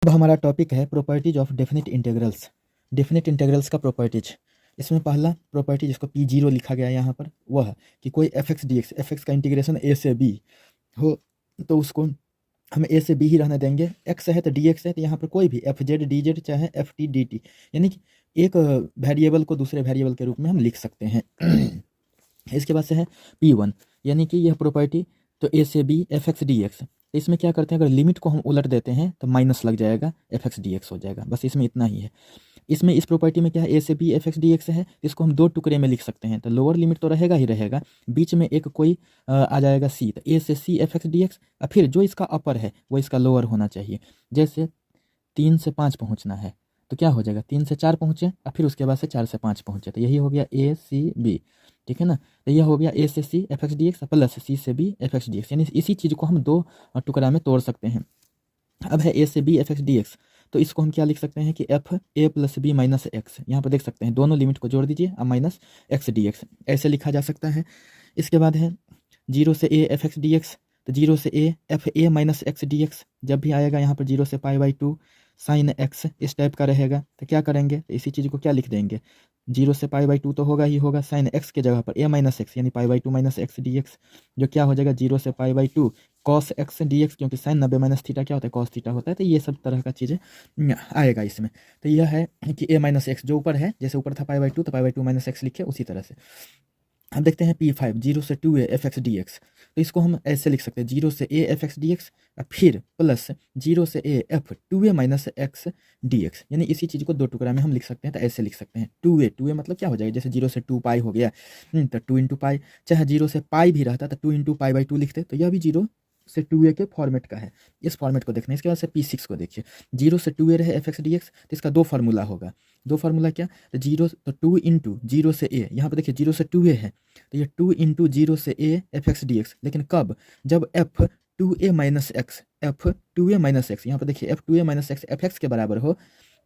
अब हमारा टॉपिक है properties of definite integrals. Definite integrals का प्रॉपर्टीज। इसमें पहला प्रॉपर्टी जिसको P0 लिखा गया है यहाँ पर वह है कि कोई F x D x, F x का इंटीग्रेशन ए से बी हो तो उसको हम ए से बी ही रहने देंगे। एक्स है तो डी एक्स है, तो यहाँ पर कोई भी एफ जेड डी जेड चाहे एफ टी डी टी, यानी कि एक वेरिएबल को दूसरे वेरिएबल के रूप में हम लिख सकते हैं। इसके बाद से है P1, यानी कि यह प्रॉपर्टी तो ए से B F x D x. तो इसमें क्या करते हैं, अगर लिमिट को हम उलट देते हैं तो माइनस लग जाएगा, एफ एक्स डी एक्स हो जाएगा। बस इसमें इतना ही है। इसमें इस प्रॉपर्टी में क्या है, ए से B F x D x है, इसको हम दो टुकड़े में लिख सकते हैं। तो लोअर लिमिट तो रहेगा ही रहेगा, बीच में एक कोई आ जाएगा सी, तो ए से C F x D X. और फिर जो इसका अपर है वो इसका लोअर होना चाहिए। जैसे 3 से 5 पहुँचना है तो क्या हो जाएगा, 3 से 4 पहुँचे और फिर उसके बाद से 4 से 5 पहुँचे, तो यही हो गया ए सी बी। ठीक है ना, तो यह हो गया ए से C F x D x plus c से B F x D x, यानी इसी चीज़ को हम दो टुकड़ा में तोड़ सकते हैं। अब है ए से B F x D x, तो इसको हम क्या लिख सकते हैं कि एफ ए प्लस बी माइनस एक्स। यहाँ पर देख सकते हैं दोनों लिमिट को जोड़ दीजिए और माइनस एक्स डी एक्स, ऐसे लिखा जा सकता है। इसके बाद है 0 से A F x D x, तो 0 से A F a minus x D x. जब भी आएगा यहाँ पर 0 से π/2 साइन एक्स इस टाइप का रहेगा, तो क्या करेंगे, तो इसी चीज़ को क्या लिख देंगे, 0 से π/2 तो होगा ही होगा, साइन एक्स के जगह पर ए माइनस एक्स यानी π/2 माइनस एक्स डी एक्स, जो क्या हो जाएगा 0 से π/2 कॉस एक्स डी एक्स, क्योंकि साइन 90 माइनस थीटा क्या होता है, कॉस थीटा होता है। तो ये सब तरह का चीज़ें आएगा इसमें। तो यह है कि ए माइनस एक्स जो ऊपर है, जैसे ऊपर था π/2 तो π/2 माइनस एक्स लिखे उसी तरह से। अब देखते हैं P5, 0 से 2a F x D x, तो इसको हम ऐसे लिख सकते हैं 0 से a F x D x फिर प्लस 0 से a F 2a minus x D x, यानी इसी चीज़ को दो टुकड़ा में हम लिख सकते हैं। तो ऐसे लिख सकते हैं 2a मतलब क्या हो जाएगा, जैसे 0 से 2 पाई हो गया, तो 2 इंटू पाई, चाहे 0 से पाई भी रहता तो 2 इंटू π/2 लिखते, तो यह भी 0 से 2a के फॉर्मेट का है। इस फॉर्मेट को देखना है। इसके बाद से P6 को देखिए, 0 से 2a रहे एफ एक्स डी एक्स, तो इसका दो फार्मूला होगा। दो फार्मूला क्या, तो 2 इंटू 0 से a, यहाँ पर देखिए 0 से 2a है, तो ये 2 इंटू 0 से a F x D X. लेकिन कब, जब F 2a minus x, F 2a minus X, यहाँ पर देखिए F 2a minus x F x के बराबर हो,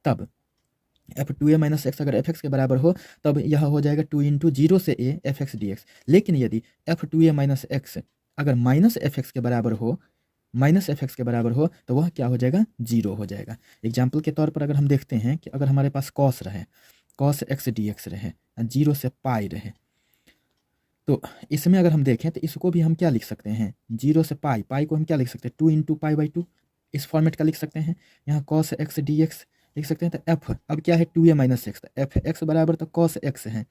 तब एफ 2a माइनस एक्स अगर एफ एक्स के बराबर हो तब यह हो जाएगा 2 इंटू 0 से a F x D X. लेकिन यदि एफ 2a माइनस एक्स अगर माइनस एफ एक्स के बराबर हो, माइनस एफ एक्स के बराबर हो, तो वह क्या हो जाएगा, 0 हो जाएगा। एग्जाम्पल के तौर पर अगर हम देखते हैं कि अगर हमारे पास कॉस रहे, कॉस एक्स डी एक्स रहे, 0 से पाई रहे, तो इसमें अगर हम देखें तो इसको भी हम क्या लिख सकते हैं, 0 से पाई, पाई को हम क्या लिख सकते हैं 2 इंटू π/2, इस फॉर्मेट का लिख सकते हैं। यहाँ कॉस एक्स डी एक्स लिख सकते हैं। तो एफ अब क्या है 2a माइनस एक्स, तो एफ एक्स बराबर तो कॉस एक्स है।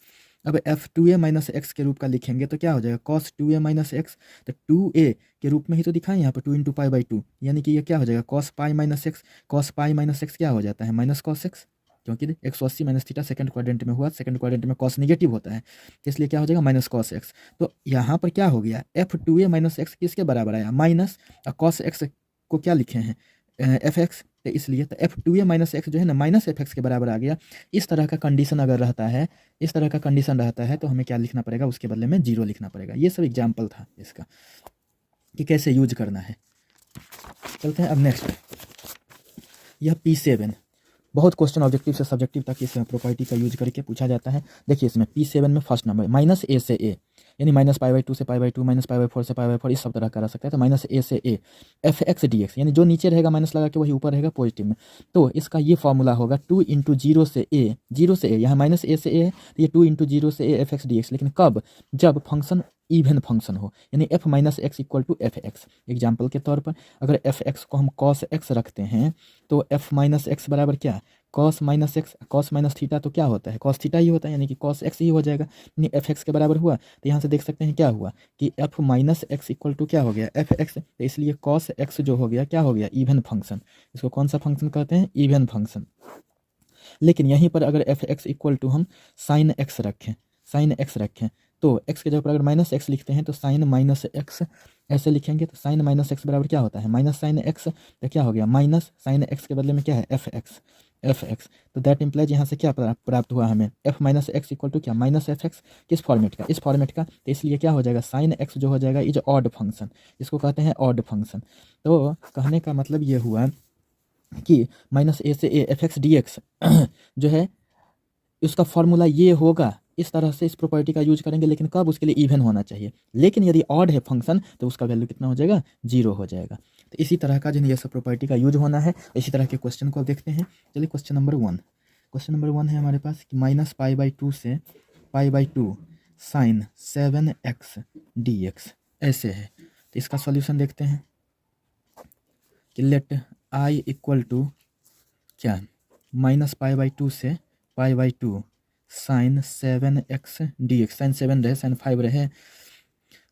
अब एफ 2a माइनस एक्स के रूप का लिखेंगे तो क्या हो जाएगा, कॉस 2a माइनस एक्स, तो 2a के रूप में ही तो दिखाएं यहाँ पर 2 इंटू π/2, यानी कि ये क्या हो जाएगा cos pi minus x. Cos pi minus x क्या हो जाता है, माइनस कॉस एक्स, क्योंकि 180 माइनस थीटा सेकंड क्वाड्रेंट में हुआ, सेकंड क्वाड्रेंट में कॉस नेगेटिव होता है, इसलिए क्या हो जाएगा माइनस कॉस एक्स। तो यहाँ पर क्या हो गया, एफ 2a माइनस एक्स किसके बराबर आया, माइनस कॉस एक्स को क्या लिखे हैं एफ एक्स, तो इसलिए तो एफ 2a माइनस एक्स जो है ना माइनस एफ एक्स के बराबर आ गया। इस तरह का कंडीशन अगर रहता है, इस तरह का कंडीशन रहता है, तो हमें क्या लिखना पड़ेगा, उसके बदले में 0 लिखना पड़ेगा। ये सब एग्जाम्पल था इसका कि कैसे यूज करना है। चलते हैं अब नेक्स्ट, यह P7 बहुत क्वेश्चन ऑब्जेक्टिव से सब्जेक्टिव तक इस प्रॉपर्टी का यूज करके पूछा जाता है। देखिए इसमें P7 में फर्स्ट नंबर माइनस ए से ए, यानी माइनस π/2 से π/2 माइनस π/4 से π/4 इस सब तरह का रह सकता है। तो माइनस ए से A F x D x, यानी जो नीचे रहेगा माइनस लगा के वही ऊपर रहेगा पॉजिटिव में। तो इसका ये फॉर्मूला होगा 2 इंटू 0 से ए, 0 से ए, यहाँ माइनस ए से ए है, तो ये 2 इंटू 0 से A F x D X. लेकिन कब, जब फंक्शन इवन फंक्शन हो, यानी F minus x equal to F X. Example के तौर पर अगर एफ एक्स को हम कॉस एक्स रखते हैं तो एफ माइनस एक्स बराबर क्या, cos minus x, cos minus theta तो क्या होता है, कॉस थीटा ही होता है, यानी कि कॉस एक्स ही हो जाएगा, यानी एफ एक्स के बराबर हुआ। तो यहाँ से देख सकते हैं क्या हुआ कि F minus x equal to क्या हो गया, एफ एक्स। तो इसलिए कॉस एक्स जो हो गया क्या हो गया, इवन फंक्शन। इसको कौन सा फंक्शन कहते हैं, इवन फंक्शन। लेकिन यहीं पर अगर एफ एक्स इक्वल टू हम साइन एक्स रखें, साइन एक्स रखें, तो एक्स के जगह पर अगर माइनस एक्स लिखते हैं तो साइन माइनस एक्स ऐसे लिखेंगे, तो साइन माइनस एक्स बराबर क्या होता है, माइनस साइन एक्स। तो क्या हो गया, माइनस साइन एक्स के बदले में क्या है एफ एक्स, एफ एक्स। तो दैट इम्प्लाइज यहाँ से क्या प्राप्त हुआ हमें, F minus x equal to क्या, माइनस एफ एक्स। किस फॉर्मेट का, इस फॉर्मेट का। तो इसलिए क्या हो जाएगा, साइन एक्स जो हो जाएगा इज ऑड फंक्शन, इसको कहते हैं ऑड फंक्शन। तो कहने का मतलब ये हुआ कि माइनस ए से A F x D x जो है उसका फॉर्मूला ये होगा, इस तरह से इस प्रॉपर्टी का यूज करेंगे। लेकिन कब, उसके लिए इवन होना चाहिए। लेकिन यदि ऑड है फंक्शन तो उसका वैल्यू कितना हो जाएगा, 0 हो जाएगा। तो इसी तरह का जो ये सब प्रॉपर्टी का यूज होना है। इसी तरह के क्वेश्चन को अब देखते हैं। चलिए क्वेश्चन नंबर 1, क्वेश्चन नंबर 1 है हमारे पास कि -π/2 से π/2 sin 7x dx ऐसे है। तो इसका सॉल्यूशन देखते हैं कि लेट i इक्वल टू क्या -π/2 से π/2 sin 7x dx, साइन 7 रहे, साइन 5 रहे।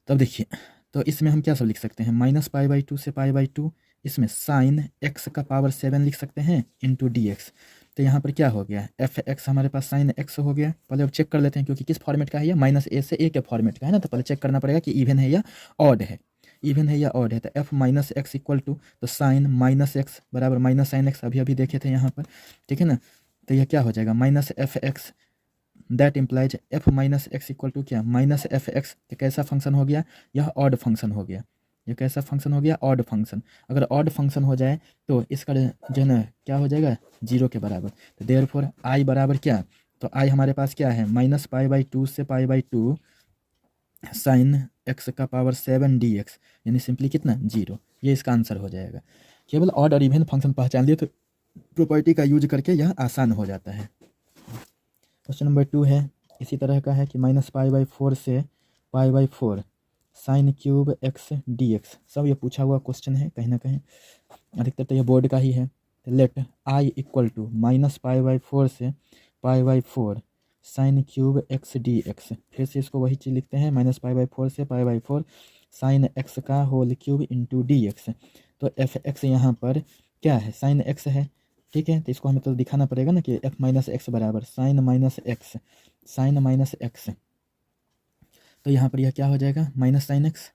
तब देखिए, तो इसमें हम क्या सब लिख सकते हैं, -π/2 से π/2, इसमें साइन x का पावर 7 लिख सकते हैं इंटू डी एक्स। तो यहाँ पर क्या हो गया, एफ एक्स हमारे पास साइन x हो गया। पहले अब चेक कर लेते हैं, क्योंकि किस फॉर्मेट का है, या -a से a के फॉर्मेट का है ना, तो पहले चेक करना पड़ेगा कि इवन है या ऑड है, इवन है या ऑड है। तो f minus x equal to, तो साइन -x बराबर माइनस साइन x, अभी देखे थे यहाँ पर, ठीक है ना। तो यह क्या हो जाएगा, -f(x), that implies f minus x equal to क्या, -f(x). तो कैसा फंक्शन हो गया, यह ऑड फंक्शन हो गया। ये कैसा फंक्शन हो गया, ऑड फंक्शन। अगर ऑड फंक्शन हो जाए तो इसका जो है ना क्या हो जाएगा, 0 के बराबर। तो देयरफॉर i बराबर क्या, तो i हमारे पास क्या है, -π/2 से π/2 साइन x का पावर 7 dx, यानी सिंपली कितना, 0। ये इसका आंसर हो जाएगा। केवल ऑड और इवन फंक्शन पहचान लिए तो प्रॉपर्टी का यूज करके यह आसान हो जाता है। क्वेश्चन नंबर 2 है, इसी तरह का है कि -π/4 से π/4 साइन क्यूब x dx। सब ये पूछा हुआ क्वेश्चन है कहीं ना कहीं, अधिकतर तो ये बोर्ड का ही है। तो लेट i इक्वल टू -π/4 से π/4 साइन क्यूब x dx। फिर से इसको वही चीज़ लिखते हैं, -π/4 से π/4 साइन x का होल क्यूब इंटू dx। तो एफ एक्स यहाँ पर क्या है, साइन x है, ठीक है। तो इसको हमें तो दिखाना पड़ेगा ना कि f माइनस एक्स बराबर sine minus x, sine minus x. तो यहाँ पर यह क्या हो जाएगा, minus sine x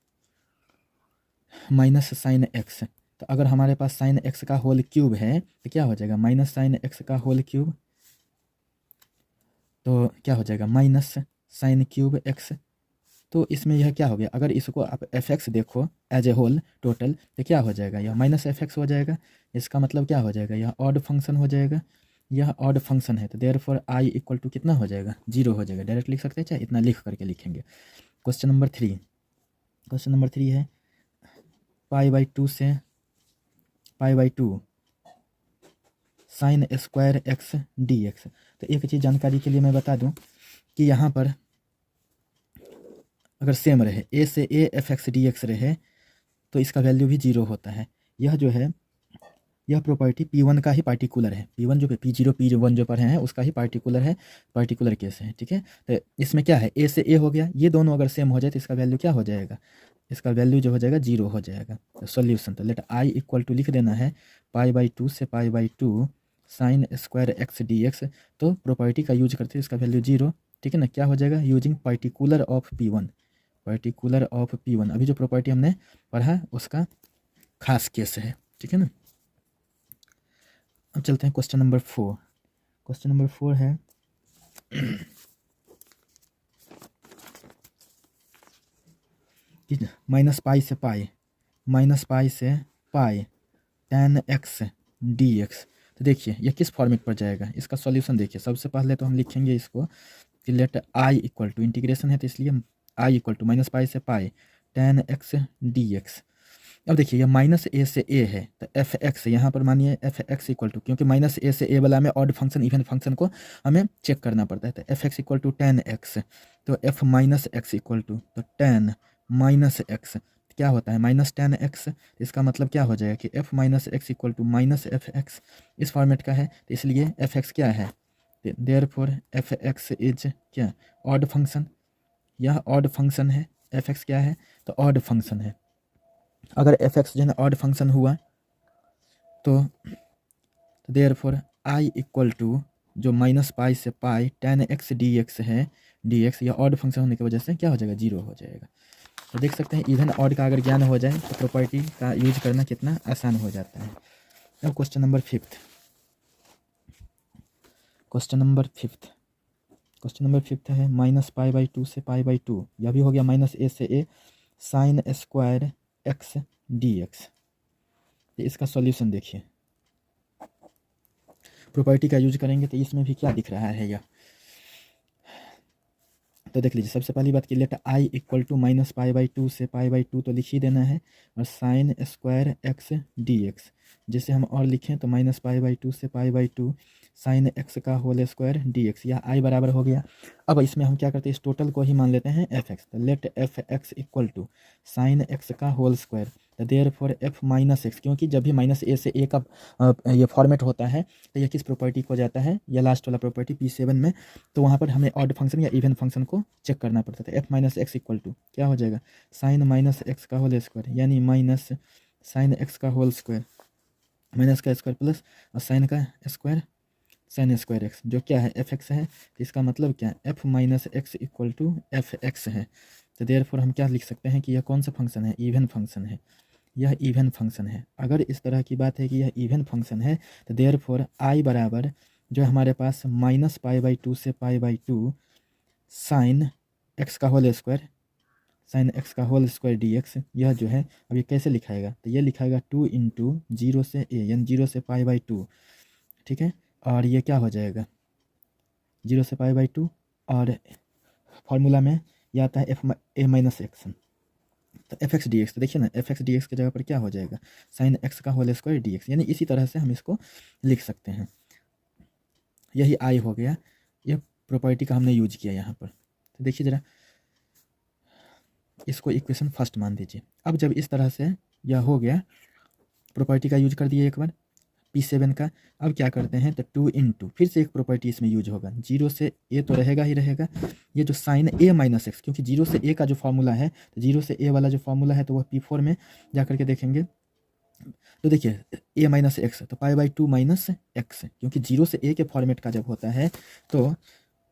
minus sine x. तो अगर हमारे पास साइन एक्स का होल क्यूब है तो क्या हो जाएगा, माइनस साइन एक्स का होल क्यूब, तो क्या हो जाएगा, माइनस साइन क्यूब एक्स। तो इसमें यह क्या हो गया, अगर इसको आप एफ एक्स देखो एज ए होल टोटल, तो क्या हो जाएगा, यह माइनस एफ एक्स हो जाएगा। इसका मतलब क्या हो जाएगा, यह ऑड फंक्शन हो जाएगा, यह ऑड फंक्शन है। तो देयरफॉर आई इक्वल टू कितना हो जाएगा, 0 हो जाएगा। डायरेक्ट लिख सकते हैं, चाहे इतना लिख करके लिखेंगे। क्वेश्चन नंबर 3, क्वेश्चन नंबर 3 है π/2 से π/2 साइन स्क्वायर एक्स dx। तो एक चीज़ जानकारी के लिए मैं बता दूं कि यहाँ पर अगर सेम रहे, a से a f(x) dx रहे तो इसका वैल्यू भी 0 होता है। यह जो है, यह प्रॉपर्टी P1 का ही पार्टिकुलर है। P1 जो P0 P1 जो पढ़े हैं उसका ही पार्टिकुलर है, पार्टिकुलर केस है, ठीक है। तो इसमें क्या है, a से a हो गया, ये दोनों अगर सेम हो जाए तो इसका वैल्यू क्या हो जाएगा, इसका वैल्यू जो हो जाएगा 0 हो जाएगा। तो सॉल्यूशन, तो लेट i इक्वल टू लिख देना है π/2 से π/2 साइन स्क्वायर एक्स dx। तो प्रॉपर्टी का यूज करते हैं, इसका वैल्यू 0, ठीक है ना। क्या हो जाएगा, using particular of P1, particular of P1। अभी जो प्रॉपर्टी हमने पढ़ा उसका खास केस है, ठीक है ना। अब चलते हैं क्वेश्चन नंबर 4। क्वेश्चन नंबर 4 है कि -π से π, -π से π tan x dx। तो देखिए ये किस फॉर्मेट पर जाएगा, इसका सॉल्यूशन देखिए। सबसे पहले तो हम लिखेंगे इसको कि let i equal to, integration है तो इसलिए i इक्वल टू -π से π tan x dx। अब देखिए ये -a से a है, तो एफ एक्स यहाँ पर मानिए एफ एक्स इक्वल टू, क्योंकि -a से a वाला में ऑड फंक्शन इवन फंक्शन को हमें चेक करना पड़ता है। तो F x equal to tan x, तो f minus x equal to, तो tan माइनस एक्स क्या होता है, माइनस tan x। इसका मतलब क्या हो जाएगा कि f minus x equal to minus F X, इस फॉर्मेट का है। तो इसलिए एफ एक्स क्या है, देयरफॉर एफ एक्स इज क्या, ऑड फंक्शन। यह ऑड फंक्शन है, एफ एक्स क्या है, तो ऑड फंक्शन है। अगर एफ एक्स जो है ऑड फंक्शन हुआ तो देयरफॉर आई इक्वल टू जो -π से π tan x dx है, dx यह ऑड फंक्शन होने की वजह से क्या हो जाएगा, 0 हो जाएगा। तो देख सकते हैं इवन ऑड का अगर ज्ञान हो जाए तो प्रॉपर्टी का यूज करना कितना आसान हो जाता है। अब question number 5, question number 5, question number 5 है -π/2 से π/2, यह भी हो गया -a से a sign square x dx। इसका सॉल्यूशन देखिए, प्रॉपर्टी का यूज करेंगे तो इसमें भी क्या दिख रहा है, यह तो देख लीजिए, सबसे पहली बात कि let I equal to minus pi by two से पाई बाई टू तो लिख ही देना है, और sign square x D x, जिसे हम और लिखें तो माइनस पाई बाई टू से pi by to sine X का होल स्क्वायर डी एक्स, यह आई बराबर हो गया। अब इसमें हम क्या करते हैं, इस टोटल को ही मान लेते हैं एफ एक्स, तो let F x equal to sine X का होल स्क्वायर, तो therefore F minus X, क्योंकि जब भी माइनस ए से ए का ये फॉर्मेट होता है तो यह किस प्रॉपर्टी को जाता है, यह लास्ट वाला प्रॉपर्टी P7 में, तो वहाँ पर हमें ऑड फंक्शन या इवन फंक्शन को चेक करना पड़ता था। F minus x equal to क्या हो जाएगा, साइन माइनस एक्स का होल स्क्वायर, यानी माइनस साइन एक्स का होल स्क्वायर, माइनस का स्क्वायर प्लस और साइन का स्क्वायर, साइन स्क्वायर एक्स, जो क्या है एफ एक्स है, तो इसका मतलब क्या है F minus x equal to F X है। तो देयरफॉर हम क्या लिख सकते हैं कि यह कौन सा फंक्शन है, इवन फंक्शन है, यह इवन फंक्शन है। अगर इस तरह की बात है कि यह इवन फंक्शन है तो देयरफॉर आई बराबर जो हमारे पास माइनस पाई बाई टू से pi by to sine X का होल स्क्वायर, साइन एक्स का होल स्क्वायर डी एक्स, यह जो है अब ये कैसे लिखाएगा, तो ये लिखाएगा टू इंटू जीरो से ए, यानी जीरो से पाई बाई टू, ठीक है, और ये क्या हो जाएगा जीरो से पाई बाई टू, और फार्मूला में यह आता है एफ ए माइनस एक्स, तो एफ एक्स डी एक्स, तो देखिए ना एफ एक्स डी एक्स की जगह पर क्या हो जाएगा साइन एक्स का होल स्क्वायर डी एक्स, यानी इसी तरह से हम इसको लिख सकते हैं। यही आई हो गया, यह प्रॉपर्टी का हमने यूज किया यहाँ पर। तो देखिए ज़रा, इसको इक्वेशन फर्स्ट मान दीजिए। अब जब इस तरह से यह हो गया, प्रॉपर्टी का यूज कर दिए एक बार P7 का, अब क्या करते हैं तो टू इंटू, फिर से एक प्रॉपर्टी इसमें यूज होगा, जीरो से ए तो रहेगा ही रहेगा, ये जो साइन ए माइनस एक्स, क्योंकि जीरो से ए का जो फार्मूला है, तो जीरो से ए वाला जो फार्मूला है तो वह P4 में जा करके देखेंगे, तो देखिए ए माइनस एक्स, तो pi by two minus X, क्योंकि जीरो से ए के फॉर्मेट का जब होता है तो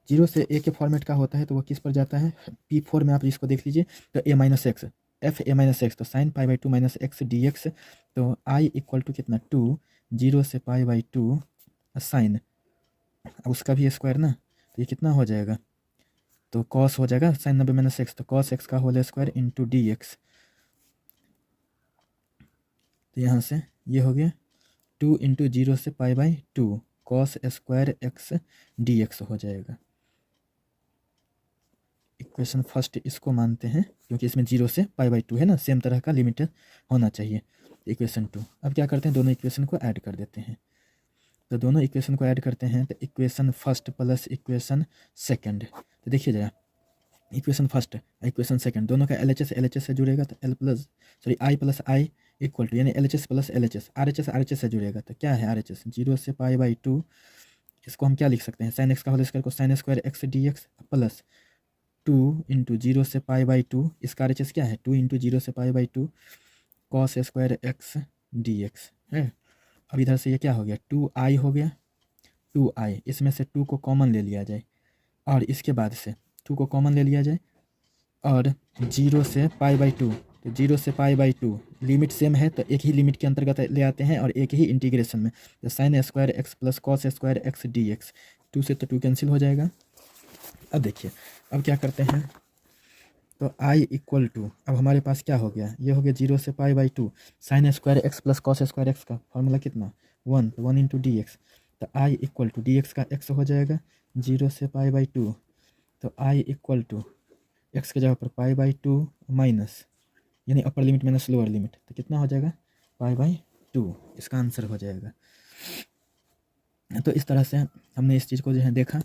जीरो से ए के फॉर्मेट का होता है तो वह किस पर जाता है P4 में, आप इसको देख लीजिए, तो a minus x, f a minus x, तो sine pi by two minus x D x, तो आई इक्वल टू कितना टू, जीरो से पाई बाई टू साइन, अब उसका भी स्क्वायर ना, तो ये कितना हो जाएगा, तो कॉस हो जाएगा साइन 90 माइनस एक्स, तो कॉस एक्स का whole square into D x, तो यहाँ से ये हो गया टू इंटू जीरो से pi by to cos square x D x हो जाएगा। इक्वेशन फर्स्ट इसको मानते हैं, क्योंकि इसमें जीरो से पाई बाई टू है ना, सेम तरह का लिमिट होना चाहिए। इक्वेशन टू, अब क्या करते हैं दोनों इक्वेशन को ऐड कर देते हैं, तो दोनों इक्वेशन को ऐड करते हैं तो equation first plus equation second, तो देखिए जरा इक्वेशन फर्स्ट इक्वेशन सेकंड दोनों का एल एच एस से जुड़ेगा, तो L plus sorry I plus I equal to, यानी L H S plus L H S, R H S से जुड़ेगा, तो क्या है आर एच एस, जीरो से पाई बाई टू, इसको हम क्या लिख सकते हैं साइन एक्स का होल स्क्वायर को sign square x D x plus two into zero से पाई बाई टू, इसका आर एच एस क्या है टू इंटू जीरो से pi by to cos square x D x है। अब इधर से ये क्या हो गया टू आई हो गया, टू आई, इसमें से टू को कॉमन ले लिया जाए, और इसके बाद से टू को कॉमन ले लिया जाए, और जीरो से पाई बाई टू, तो जीरो से pi by to limit same है तो एक ही लिमिट के अंतर्गत ले आते हैं और एक ही इंटीग्रेशन में, तो sine square x plus cos square x D X, two से तो टू कैंसिल हो जाएगा। अब देखिए अब क्या करते हैं, तो आई इक्वल टू, अब हमारे पास क्या हो गया, ये हो गया जीरो से pi by to sign square x plus cos square x का फॉर्मूला कितना वन, तो वन इंटू डी एक्स, तो आई इक्वल टू डी एक्स का एक्स हो जाएगा जीरो से पाई बाई टू, तो आई इक्वल टू एक्स के जगह पर पाई बाई टू माइनस, यानी upper limit minus lower limit, तो कितना हो जाएगा पाई बाई टू, इसका आंसर हो जाएगा। तो इस तरह से हमने इस चीज़ को जो है देखा।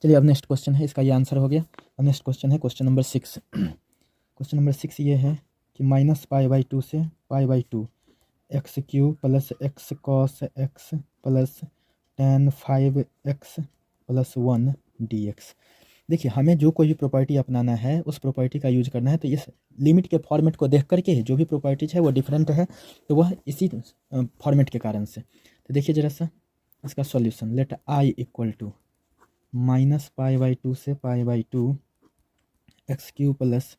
चलिए अब नेक्स्ट क्वेश्चन है, इसका ये आंसर हो गया। अब नेक्स्ट क्वेश्चन है क्वेश्चन नंबर 6। क्वेश्चन नंबर 6 ये है कि माइनस पाई बाई टू से pi by two x cube plus x cos x plus ten five x plus one D x. देखिए हमें जो कोई भी प्रॉपर्टी अपनाना है उस प्रॉपर्टी का यूज करना है, तो इस लिमिट के फॉर्मेट को देख करके जो भी प्रॉपर्टीज है वो डिफरेंट है, तो वह इसी फॉर्मेट के कारण से। तो देखिए ज़रा सा इसका solution, let I equal to minus pi by two से pi by two x cube plus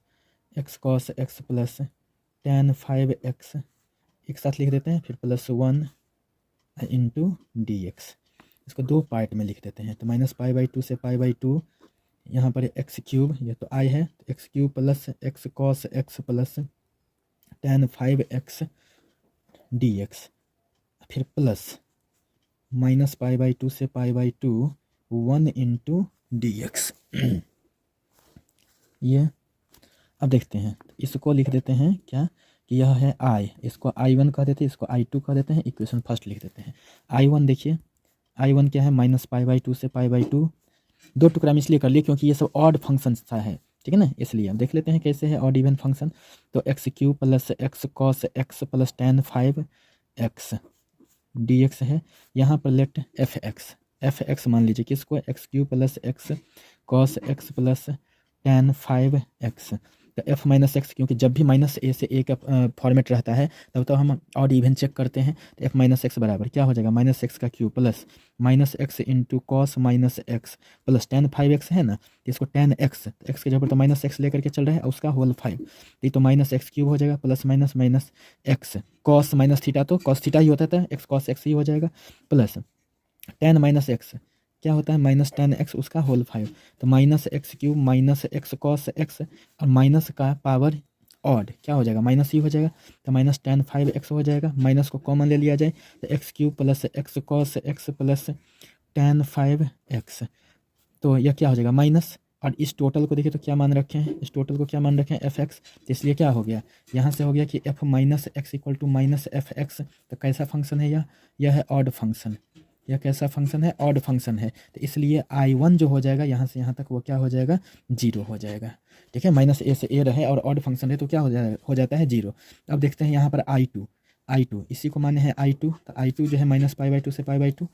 x cos x plus ten five x, एक साथ लिख देते हैं, फिर plus one into D x. इसको दो पार्ट में लिख देते हैं, तो माइनस पाई बाई टू से पाई बाई टू, यहाँ पर एक्स क्यूब, ये तो आई है, तो x cube plus x cos x plus ten five x D x, फिर plus minus pi by two से pi by two one into dx। ये अब देखते हैं, इसको लिख देते हैं क्या कि यह है i, इसको i1 कह देते हैं, इसको i2 कह देते हैं, इक्वेशन फर्स्ट लिख देते हैं। i1 देखिए, i1 क्या है, -π/2 से π/2, दो टुकड़ा में इसलिए कर लिए क्योंकि ये सब ऑड फंक्शन सा है, ठीक है ना, इसलिए अब देख लेते हैं कैसे है ऑड इवन फंक्शन। तो x³ + x cos x + tan 5x dx है। यहाँ पर लेट f(x) मान लीजिए किसको, x³ + x cos x + tan 5x। तो f - x, क्योंकि जब भी -a से a का फॉर्मेट रहता है तब तो हम ऑड इवन चेक करते हैं। तो f - x बराबर क्या हो जाएगा, -x³ plus -x into cos -x plus tan 5x है ना, तो इसको tan x, x के जगह पर तो -x लेकर के चल रहा है और उसका होल 5, ये तो -x³ हो जाएगा प्लस -x कॉस -थीटा, तो कॉस थीटा ही होता था, x cos x ही हो जाएगा, प्लस tan -x क्या होता है, -tan x उसका होल 5, तो -x³ -x cos x और माइनस का पावर ऑड क्या हो जाएगा, माइनस ही हो जाएगा, तो -tan 5x हो जाएगा, माइनस को कॉमन ले लिया जाए तो x³ + x cos x + tan 5x, तो यह क्या हो जाएगा माइनस, और इस टोटल को देखिए तो क्या मान रखे हैं, इस टोटल को क्या मान रखे हैं fx, तो इसलिए क्या हो गया, यहाँ से हो गया कि f - x = -fx। तो कैसा फंक्शन है यह है ऑड फंक्शन, यह कैसा फंक्शन है, ऑड फंक्शन है, तो इसलिए i1 जो हो जाएगा यहाँ से यहाँ तक वो क्या हो जाएगा, 0 हो जाएगा, ठीक है, -a से a रहे और ऑड फंक्शन है तो क्या हो जाता है 0। अब देखते हैं यहाँ पर i2 इसी को माने हैं i2, तो i2 जो है -π/2 से π/2,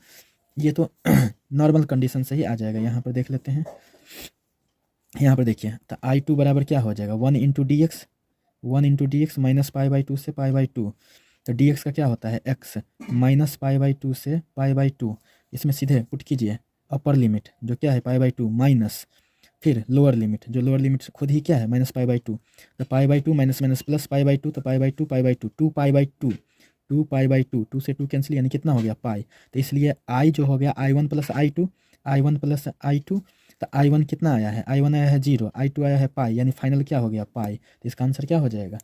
ये तो नॉर्मल कंडीशन से ही आ जाएगा। यहाँ पर देख लेते हैं, यहाँ पर देखिए तो i2 बराबर क्या हो जाएगा, 1 × dx, -π/2 से π/2, तो dx का क्या होता है x, -π/2 से π/2, इसमें सीधे पुट कीजिए अपर लिमिट जो क्या है π/2 माइनस, फिर लोअर लिमिट जो लोअर लिमिट खुद ही क्या है -π/2, तो π/2 माइनस प्लस π/2, तो π/2 2π/2 2 से 2 कैंसिल, यानी कितना हो गया पाई, तो इसलिए i जो हो गया i1 + i2, तो i1 कितना आया है, i1 आया है 0, i2 आया है पाई, यानी फाइनल क्या हो गया पाई, तो इसका आंसर क्या हो जाएगा,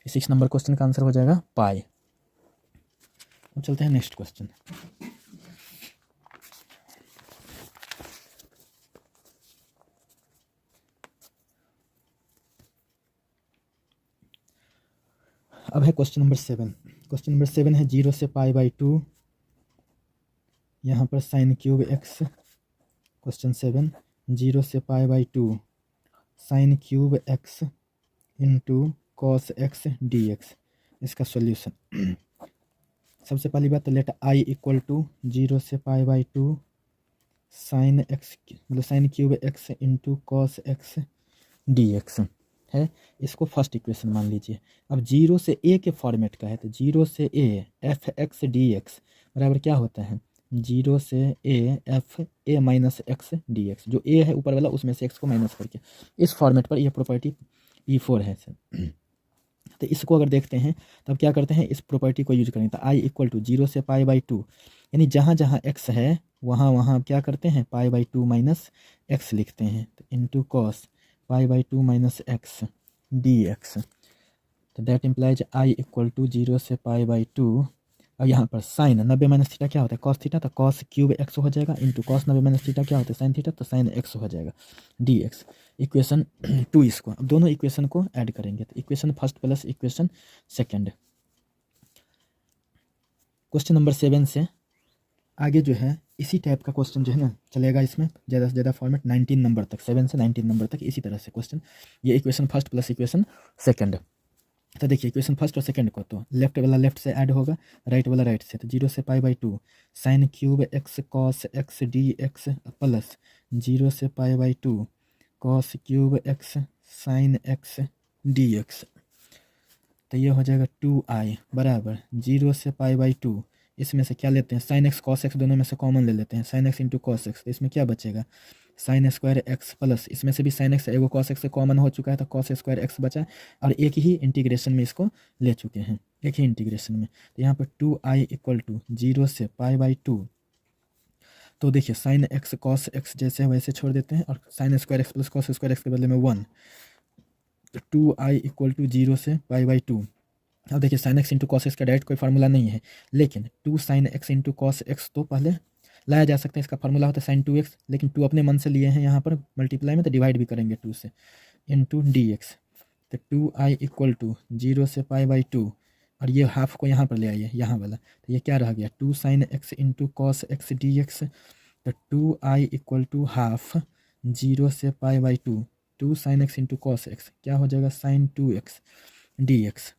6 नंबर क्वेश्चन का आंसर हो जाएगा पाई। अब चलते हैं नेक्स्ट क्वेश्चन। अब है क्वेश्चन नंबर 7। क्वेश्चन नंबर 7 है 0 से π/2, यहाँ पर sin³ x। क्वेश्चन 7 0 से π/2 sin³ x into cos x dx, इसका सॉल्यूशन। सबसे पहली बात तो लेट i = 0 से π/2 sin x मतलब sin³ x into cos x dx है, इसको फर्स्ट इक्वेशन मान लीजिए। अब 0 से a के फॉर्मेट का है, तो 0 से a f(x) dx बराबर क्या होता है, 0 से a f a - x dx, जो a है ऊपर वाला उसमें से x को माइनस करके, इस फॉर्मेट पर यह प्रॉपर्टी P4 है सर। तो इसको अगर देखते हैं तब क्या करते हैं, इस प्रॉपर्टी को यूज करेंगे, तो i = 0 से π/2, यानी जहाँ जहाँ x है वहाँ वहाँ क्या करते हैं π/2 माइनस x लिखते हैं, तो इंटू cos π/2 - x dx, तो दैट इम्प्लाइज i = 0 से π/2, और यहाँ पर साइन 90 - थीटा क्या होता है cos थीटा, तो cos³ x हो जाएगा, इंटू cos 90 - थीटा क्या होता है sin थीटा, तो sin x हो जाएगा dx। इक्वेशन 2 इसको, अब दोनों इक्वेशन को ऐड करेंगे, तो equation first plus equation second. Question number 7 से आगे जो है इसी टाइप का क्वेश्चन जो है ना चलेगा, इसमें ज़्यादा से ज़्यादा फॉर्मेट 19 नंबर तक, 7 से 19 नंबर तक इसी तरह से क्वेश्चन, ये equation first plus equation second. तो देखिए इक्वेशन फर्स्ट और सेकंड को तो लेफ्ट वाला लेफ्ट से ऐड होगा, राइट वाला राइट से, तो 0 से π/2 sin³ x cos x dx plus 0 से π/2 cos³ x sin x dx, तो ये हो जाएगा 2i बराबर 0 से π/2, इसमें से क्या लेते हैं sin x cos x, दोनों में से कॉमन ले लेते हैं, sin x into cos x, तो इसमें क्या बचेगा sin² x प्लस, इसमें से भी sin x एगो cos x से कॉमन हो चुका है तो cos² x बचा, और एक ही इंटीग्रेशन में इसको ले चुके हैं, एक ही इंटीग्रेशन में, तो यहाँ पर 2i = 0 से π/2, तो देखिए sin x cos x जैसे वैसे छोड़ देते हैं, और sin² x plus cos² x के बदले में 1, तो 2i = 0 से π/2। अब देखिए sin x into cos x का डायरेक्ट कोई फार्मूला नहीं है, लेकिन 2 sin x into cos x तो पहले लाया जा सकता है। इसका फार्मूला होता है साइन 2x, लेकिन 2 अपने मन से लिए हैं यहाँ पर मल्टीप्लाई में, तो डिवाइड भी करेंगे 2 से, इंटू dx। तो 2i इक्वल टू 0 से π/2, और ये हाफ को यहाँ पर ले आइए, यहाँ वाला, तो ये क्या रह गया 2 sin x into cos x dx। तो 2i इक्वल टू हाफ 0 से π/2, 2 sin x into cos x, क्या हो जाएगा sin 2x dx।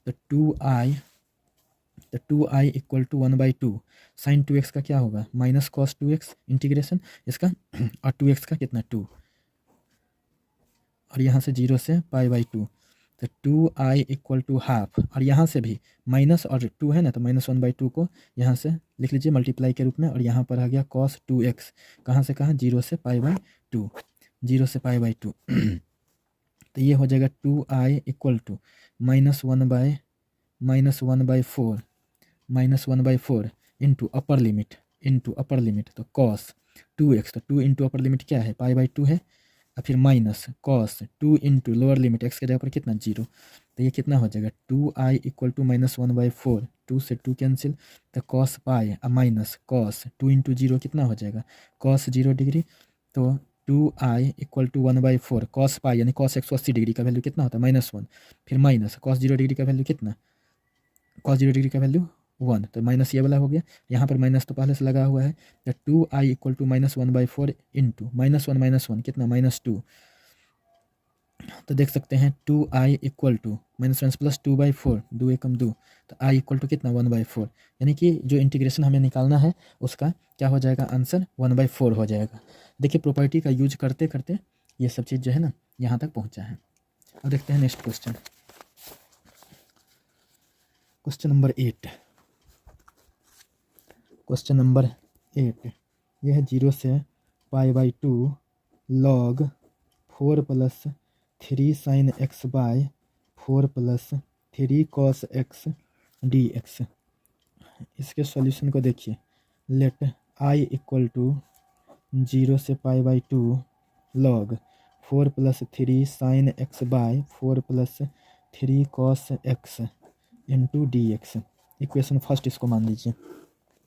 तो 2i equal to 1/2, sign 2x का क्या होगा माइनस कॉस 2x इंटीग्रेशन इसका, और 2x का कितना 2, और यहाँ से 0 से π/2। तो 2i इक्वल टू हाफ, और यहाँ से भी माइनस और 2 है ना, तो -1/2 को यहाँ से लिख लीजिए मल्टीप्लाई के रूप में, और यहाँ पर आ गया cos 2x, कहाँ से कहाँ 0 से π/2, 0 से π/2। तो ये हो जाएगा 2i equal to -1/4 into upper limit, तो cos 2x, तो 2 इंटू अपर लिमिट क्या है π/2 है, और फिर minus cos 2 into lower limit x के जगह पर कितना 0, तो ये कितना हो जाएगा 2i इक्वल टू -1/4, 2 से 2 कैंसिल, तो cos पाई और माइनस कॉस 2 इंटू 0 कितना हो जाएगा cos 0 डिग्री। तो 2i इक्वल टू 1/4 cos पाई यानी cos 180 डिग्री का वैल्यू कितना होता है -1, फिर माइनस cos 0 डिग्री का वैल्यू कितना, cos 0 डिग्री का वैल्यू 1, तो माइनस ये वाला हो गया, यहाँ पर माइनस तो पहले से लगा हुआ है। तो 2i इक्वल टू -1/4 इंटू -1 कितना -2, तो देख सकते हैं 2i इक्वल टू -1 प्लस 2/4, 2 एकम 2, तो i इक्वल टू कितना 1/4, यानी कि जो इंटीग्रेशन हमें निकालना है उसका क्या हो जाएगा आंसर 1/4 हो जाएगा। देखिए प्रॉपर्टी का यूज करते करते ये सब चीज़ जो है ना यहाँ तक पहुँचा है। अब देखते हैं next question number 8। Question number 8 यह है 0 से π/2 log 4 plus 3 sin x by 4 plus 3 cos x dx। इसके सॉल्यूशन को देखिए, लेट i इक्वल टू 0 से π/2 log 4 plus 3 sin x by 4 plus 3 cos x into dx। Equation first इसको मान लीजिए।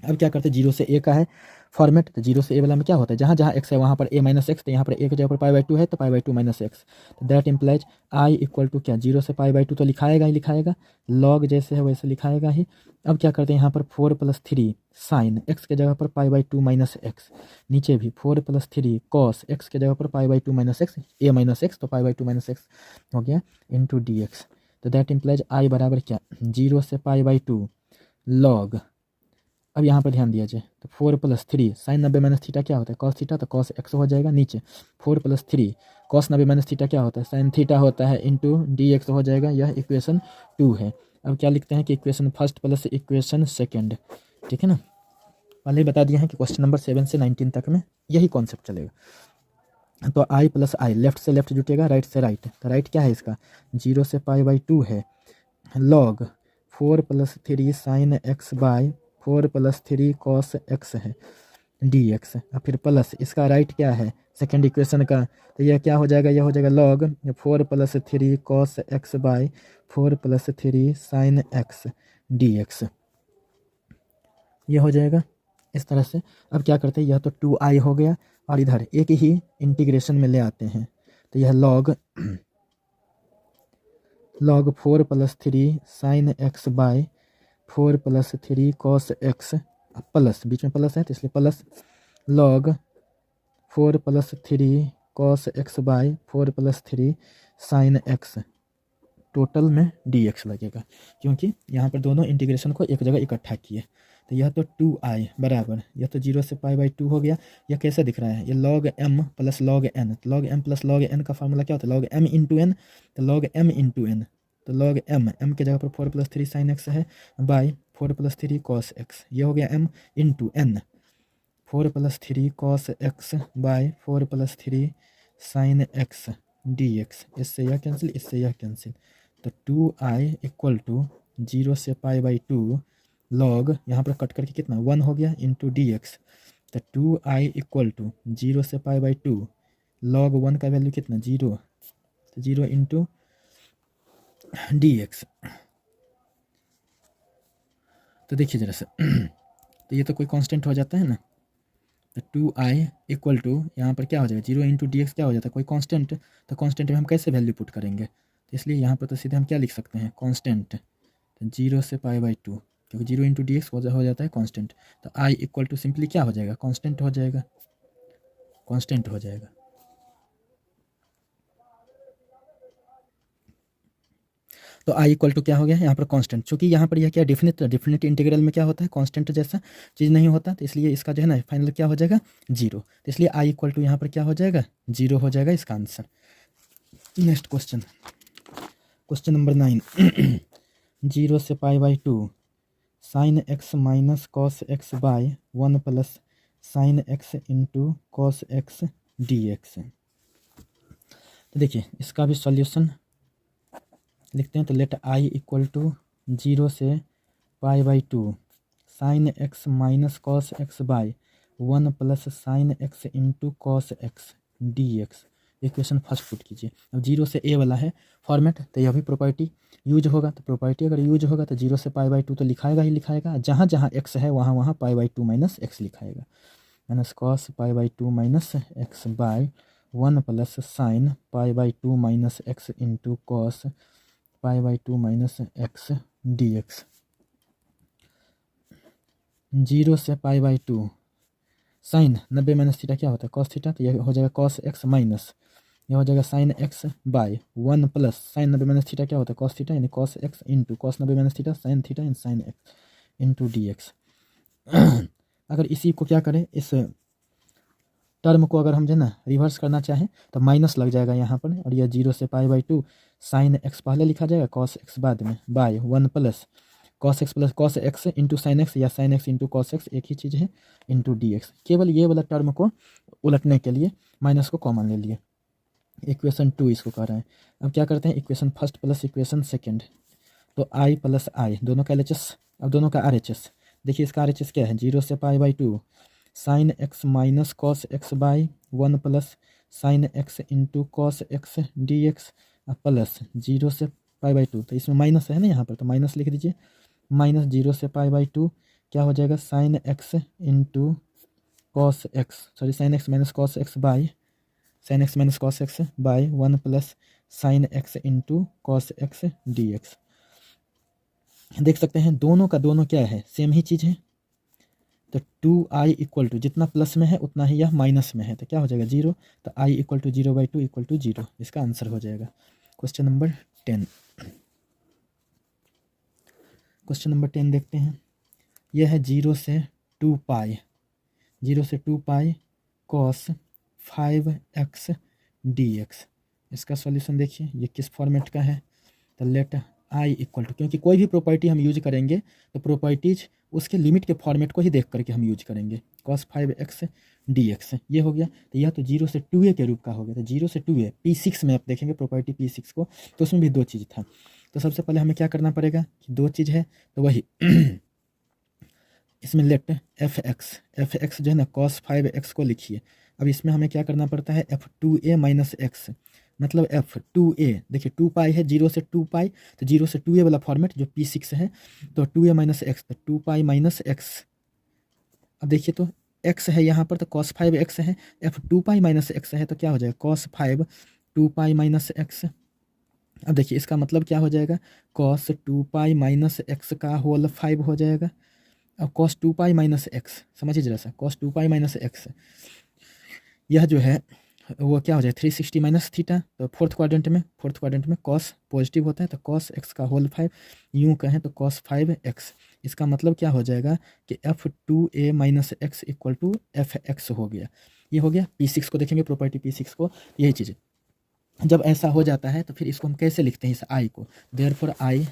अब क्या करते हैं 0 से a का है फॉर्मेट, तो 0 से a वाला में क्या होता है जहाँ जहाँ x है वहाँ पर a माइनस एक्स, तो यहाँ पर a की जगह पर π/2 है तो π/2 माइनस एक्स, तो that implies i equal to क्या 0 से π/2 तो लिखाएगा ही लिखाएगा, log जैसे है वैसे लिखाएगा ही। अब क्या करते हैं यहाँ पर 4 प्लस 3 साइन x के जगह पर π/2 माइनस एक्स, नीचे भी 4 प्लस 3 कॉस x के जगह पर π/2 minus x, a minus x तो π/2 माइनस एक्स हो गया इंटू dx। तो दैट इम्प्लाइज i बराबर क्या 0 से π/2 log, अब यहाँ पर ध्यान दिया जाए तो 4 प्लस 3 साइन 90 माइनस थीटा क्या होता है कॉस थीटा, तो कॉस एक्स हो जाएगा, नीचे 4 प्लस 3 कॉस 90 माइनस थीटा क्या होता है साइन थीटा होता है इंटू dx हो जाएगा। यह इक्वेशन 2 है। अब क्या लिखते हैं कि equation first plus equation second, ठीक है ना, पहले ही बता दिया है कि क्वेश्चन नंबर 7 से 19 तक में यही कॉन्सेप्ट चलेगा। तो i प्लस आई लेफ्ट से लेफ्ट जुटेगा, राइट से राइट, तो राइट क्या है इसका 0 से π/2 है log 4 plus 3 sine x by 4 plus 3 cos x है dx, और फिर प्लस इसका राइट क्या है सेकेंड इक्वेशन का, तो यह क्या हो जाएगा, यह हो जाएगा log 4 plus 3 cos x by 4 plus 3 sin x dx, यह हो जाएगा इस तरह से। अब क्या करते हैं, यह तो 2i हो गया और इधर एक ही इंटीग्रेशन में ले आते हैं, तो यह log 4 plus 3 sin x by 4 plus 3 cos x, plus बीच में प्लस है तो इसलिए plus log 4 plus 3 cos x by 4 plus 3 sin x, total में dx लगेगा क्योंकि यहाँ पर दोनों इंटीग्रेशन को एक जगह इकट्ठा किए। तो यह तो 2i बराबर, यह तो 0 से π/2 हो गया। यह कैसे दिख रहा है, ये log m plus log n, तो log m plus log n का फार्मूला क्या होता है log m इंटू n, तो log m इंटू n, तो log m के जगह पर 4 प्लस 3 sin x है बाई 4 प्लस 3 cos x, ये हो गया m into n, 4 plus 3 cos x by 4 plus 3 sin x dx, इससे यह कैंसिल इससे यह कैंसिल, तो 2i इक्वल टू 0 से π/2 log यहाँ पर कट करके कितना 1 हो गया इंटू dx, तो 2i इक्वल टू 0 से π/2 log 1 का वैल्यू कितना 0, तो 0 इंटू dx। तो देखिए जरा से तो ये तो कोई कांस्टेंट हो जाता है ना, तो 2i इक्वल टू यहाँ पर क्या हो जाएगा 0 इंटू डी एक्स क्या हो जाता है कोई कांस्टेंट, तो कांस्टेंट में हम कैसे वैल्यू पुट करेंगे, तो इसलिए यहाँ पर तो सीधे हम क्या लिख सकते हैं कांस्टेंट, तो 0 से π/2 क्योंकि 0 इंटू डी एक्स हो जाता है कांस्टेंट, तो i इक्वल टू सिंपली क्या हो जाएगा कांस्टेंट हो जाएगा, कांस्टेंट हो जाएगा। तो i इक्वल टू क्या हो गया यहाँ पर कांस्टेंट, चूंकि यहाँ पर यह क्या डेफिनेट इंटीग्रल में क्या होता है कांस्टेंट जैसा चीज़ नहीं होता, तो इसलिए इसका जो है ना फाइनल क्या हो जाएगा 0, तो इसलिए i इक्वल टू यहाँ पर क्या हो जाएगा 0 हो जाएगा इसका answer. Next question, question number 9 0 से π/2 sin x minus cos x by 1 plus sine x into cos x D x. तो देखिए इसका भी सॉल्यूशन लिखते हैं, तो लेट i इक्वल टू 0 से π/2 sine x minus cos x by 1 plus sine x into cos x D x. Equation first put कीजिए। अब 0 से a वाला है फॉर्मेट, तो यह भी प्रॉपर्टी यूज होगा, तो प्रॉपर्टी अगर यूज होगा तो 0 से π/2 तो लिखाएगा ही लिखाएगा, जहाँ जहाँ x है वहाँ वहाँ π/2 माइनस एक्स लिखाएगा, minus cos π/2 minus x by 1 plus sine π/2 minus x into cos π/2 minus x D x. 0 से π/2 साइन 90 माइनस थीटा क्या होता है कॉस थीटा, तो यह हो जाएगा कॉस एक्स माइनस यह हो जाएगा sine x by 1 plus sine 90 minus theta क्या होता है कॉस थीटा यानी cos x into cos 90 minus theta sine theta in sine x into D x. अगर इसी को क्या करें इस टर्म को अगर हम जो है ना रिवर्स करना चाहें तो माइनस लग जाएगा यहाँ पर, और यह 0 से π/2 साइन एक्स पहले लिखा जाएगा कॉस एक्स बाद में by 1 plus cos x into sine x या sine x into cos x एक ही चीज़ है इंटू डी एक्स। केवल ये वाला टर्म को उलटने के लिए माइनस को कॉमन ले लिए। इक्वेशन 2 इसको कह रहे हैं। अब क्या करते हैं equation first plus equation second, तो i प्लस आई दोनों का LHS, अब दोनों का RHS। देखिए इसका RHS क्या है 0 से π/2 sine x minus cos x by 1 plus sine x into cos x D x plus 0 से π/2, तो इसमें माइनस है ना यहाँ पर, तो माइनस लिख दीजिए, माइनस 0 से π/2 क्या हो जाएगा sine x into cos x sorry sine x minus cos x by sine x minus cos x by 1 plus sine x into cos x D x. देख सकते हैं दोनों का दोनों क्या है सेम ही चीज़ है, तो 2i इक्वल टू जितना प्लस में है उतना ही यह माइनस में है, तो क्या हो जाएगा 0, तो i equal to 0/2 equal to 0 इसका आंसर हो जाएगा। क्वेश्चन नंबर 10, क्वेश्चन नंबर 10 देखते हैं। यह है 0 से 2π कॉस 5x dx। इसका सॉल्यूशन देखिए ये किस फॉर्मेट का है, तो लेट i इक्वल टू, क्योंकि कोई भी प्रॉपर्टी हम यूज करेंगे तो प्रॉपर्टीज उसके लिमिट के फॉर्मेट को ही देख करके हम यूज करेंगे। cos 5x dx ये हो गया, तो यह तो 0 से 2a के रूप का हो गया, तो 0 से 2a P6 में आप देखेंगे प्रॉपर्टी P6 को, तो उसमें भी दो चीज़ था। तो सबसे पहले हमें क्या करना पड़ेगा कि दो चीज़ है तो वही इसमें लेट f(x) जो है ना cos 5x को लिखिए। अब इसमें हमें क्या करना पड़ता है f2a माइनस एक्स, मतलब f2a देखिए 2π है 0 से 2π, तो 0 से 2a वाला फॉर्मेट जो P6 है, तो 2a माइनस एक्स तो 2π माइनस एक्स। अब देखिए तो x है यहाँ पर तो cos 5x है, f2π माइनस एक्स है तो क्या हो जाएगा cos 5 2π माइनस एक्स। अब देखिए इसका मतलब क्या हो जाएगा cos 2π माइनस एक्स का होल 5 हो जाएगा। अब cos 2π माइनस एक्स समझिए जरा सा, cos 2π माइनस एक्स यह जो है वो क्या हो जाए 360 माइनस थीटा, तो फोर्थ क्वाड्रेंट में cos पॉजिटिव होता है तो cos x का होल 5, यूँ कहें तो cos 5x। इसका मतलब क्या हो जाएगा कि f2a minus x equal to fx हो गया। ये हो गया P6 को देखेंगे प्रॉपर्टी P6 को, यही चीज़ जब ऐसा हो जाता है तो फिर इसको हम कैसे लिखते हैं इस i को, देयरफॉर i,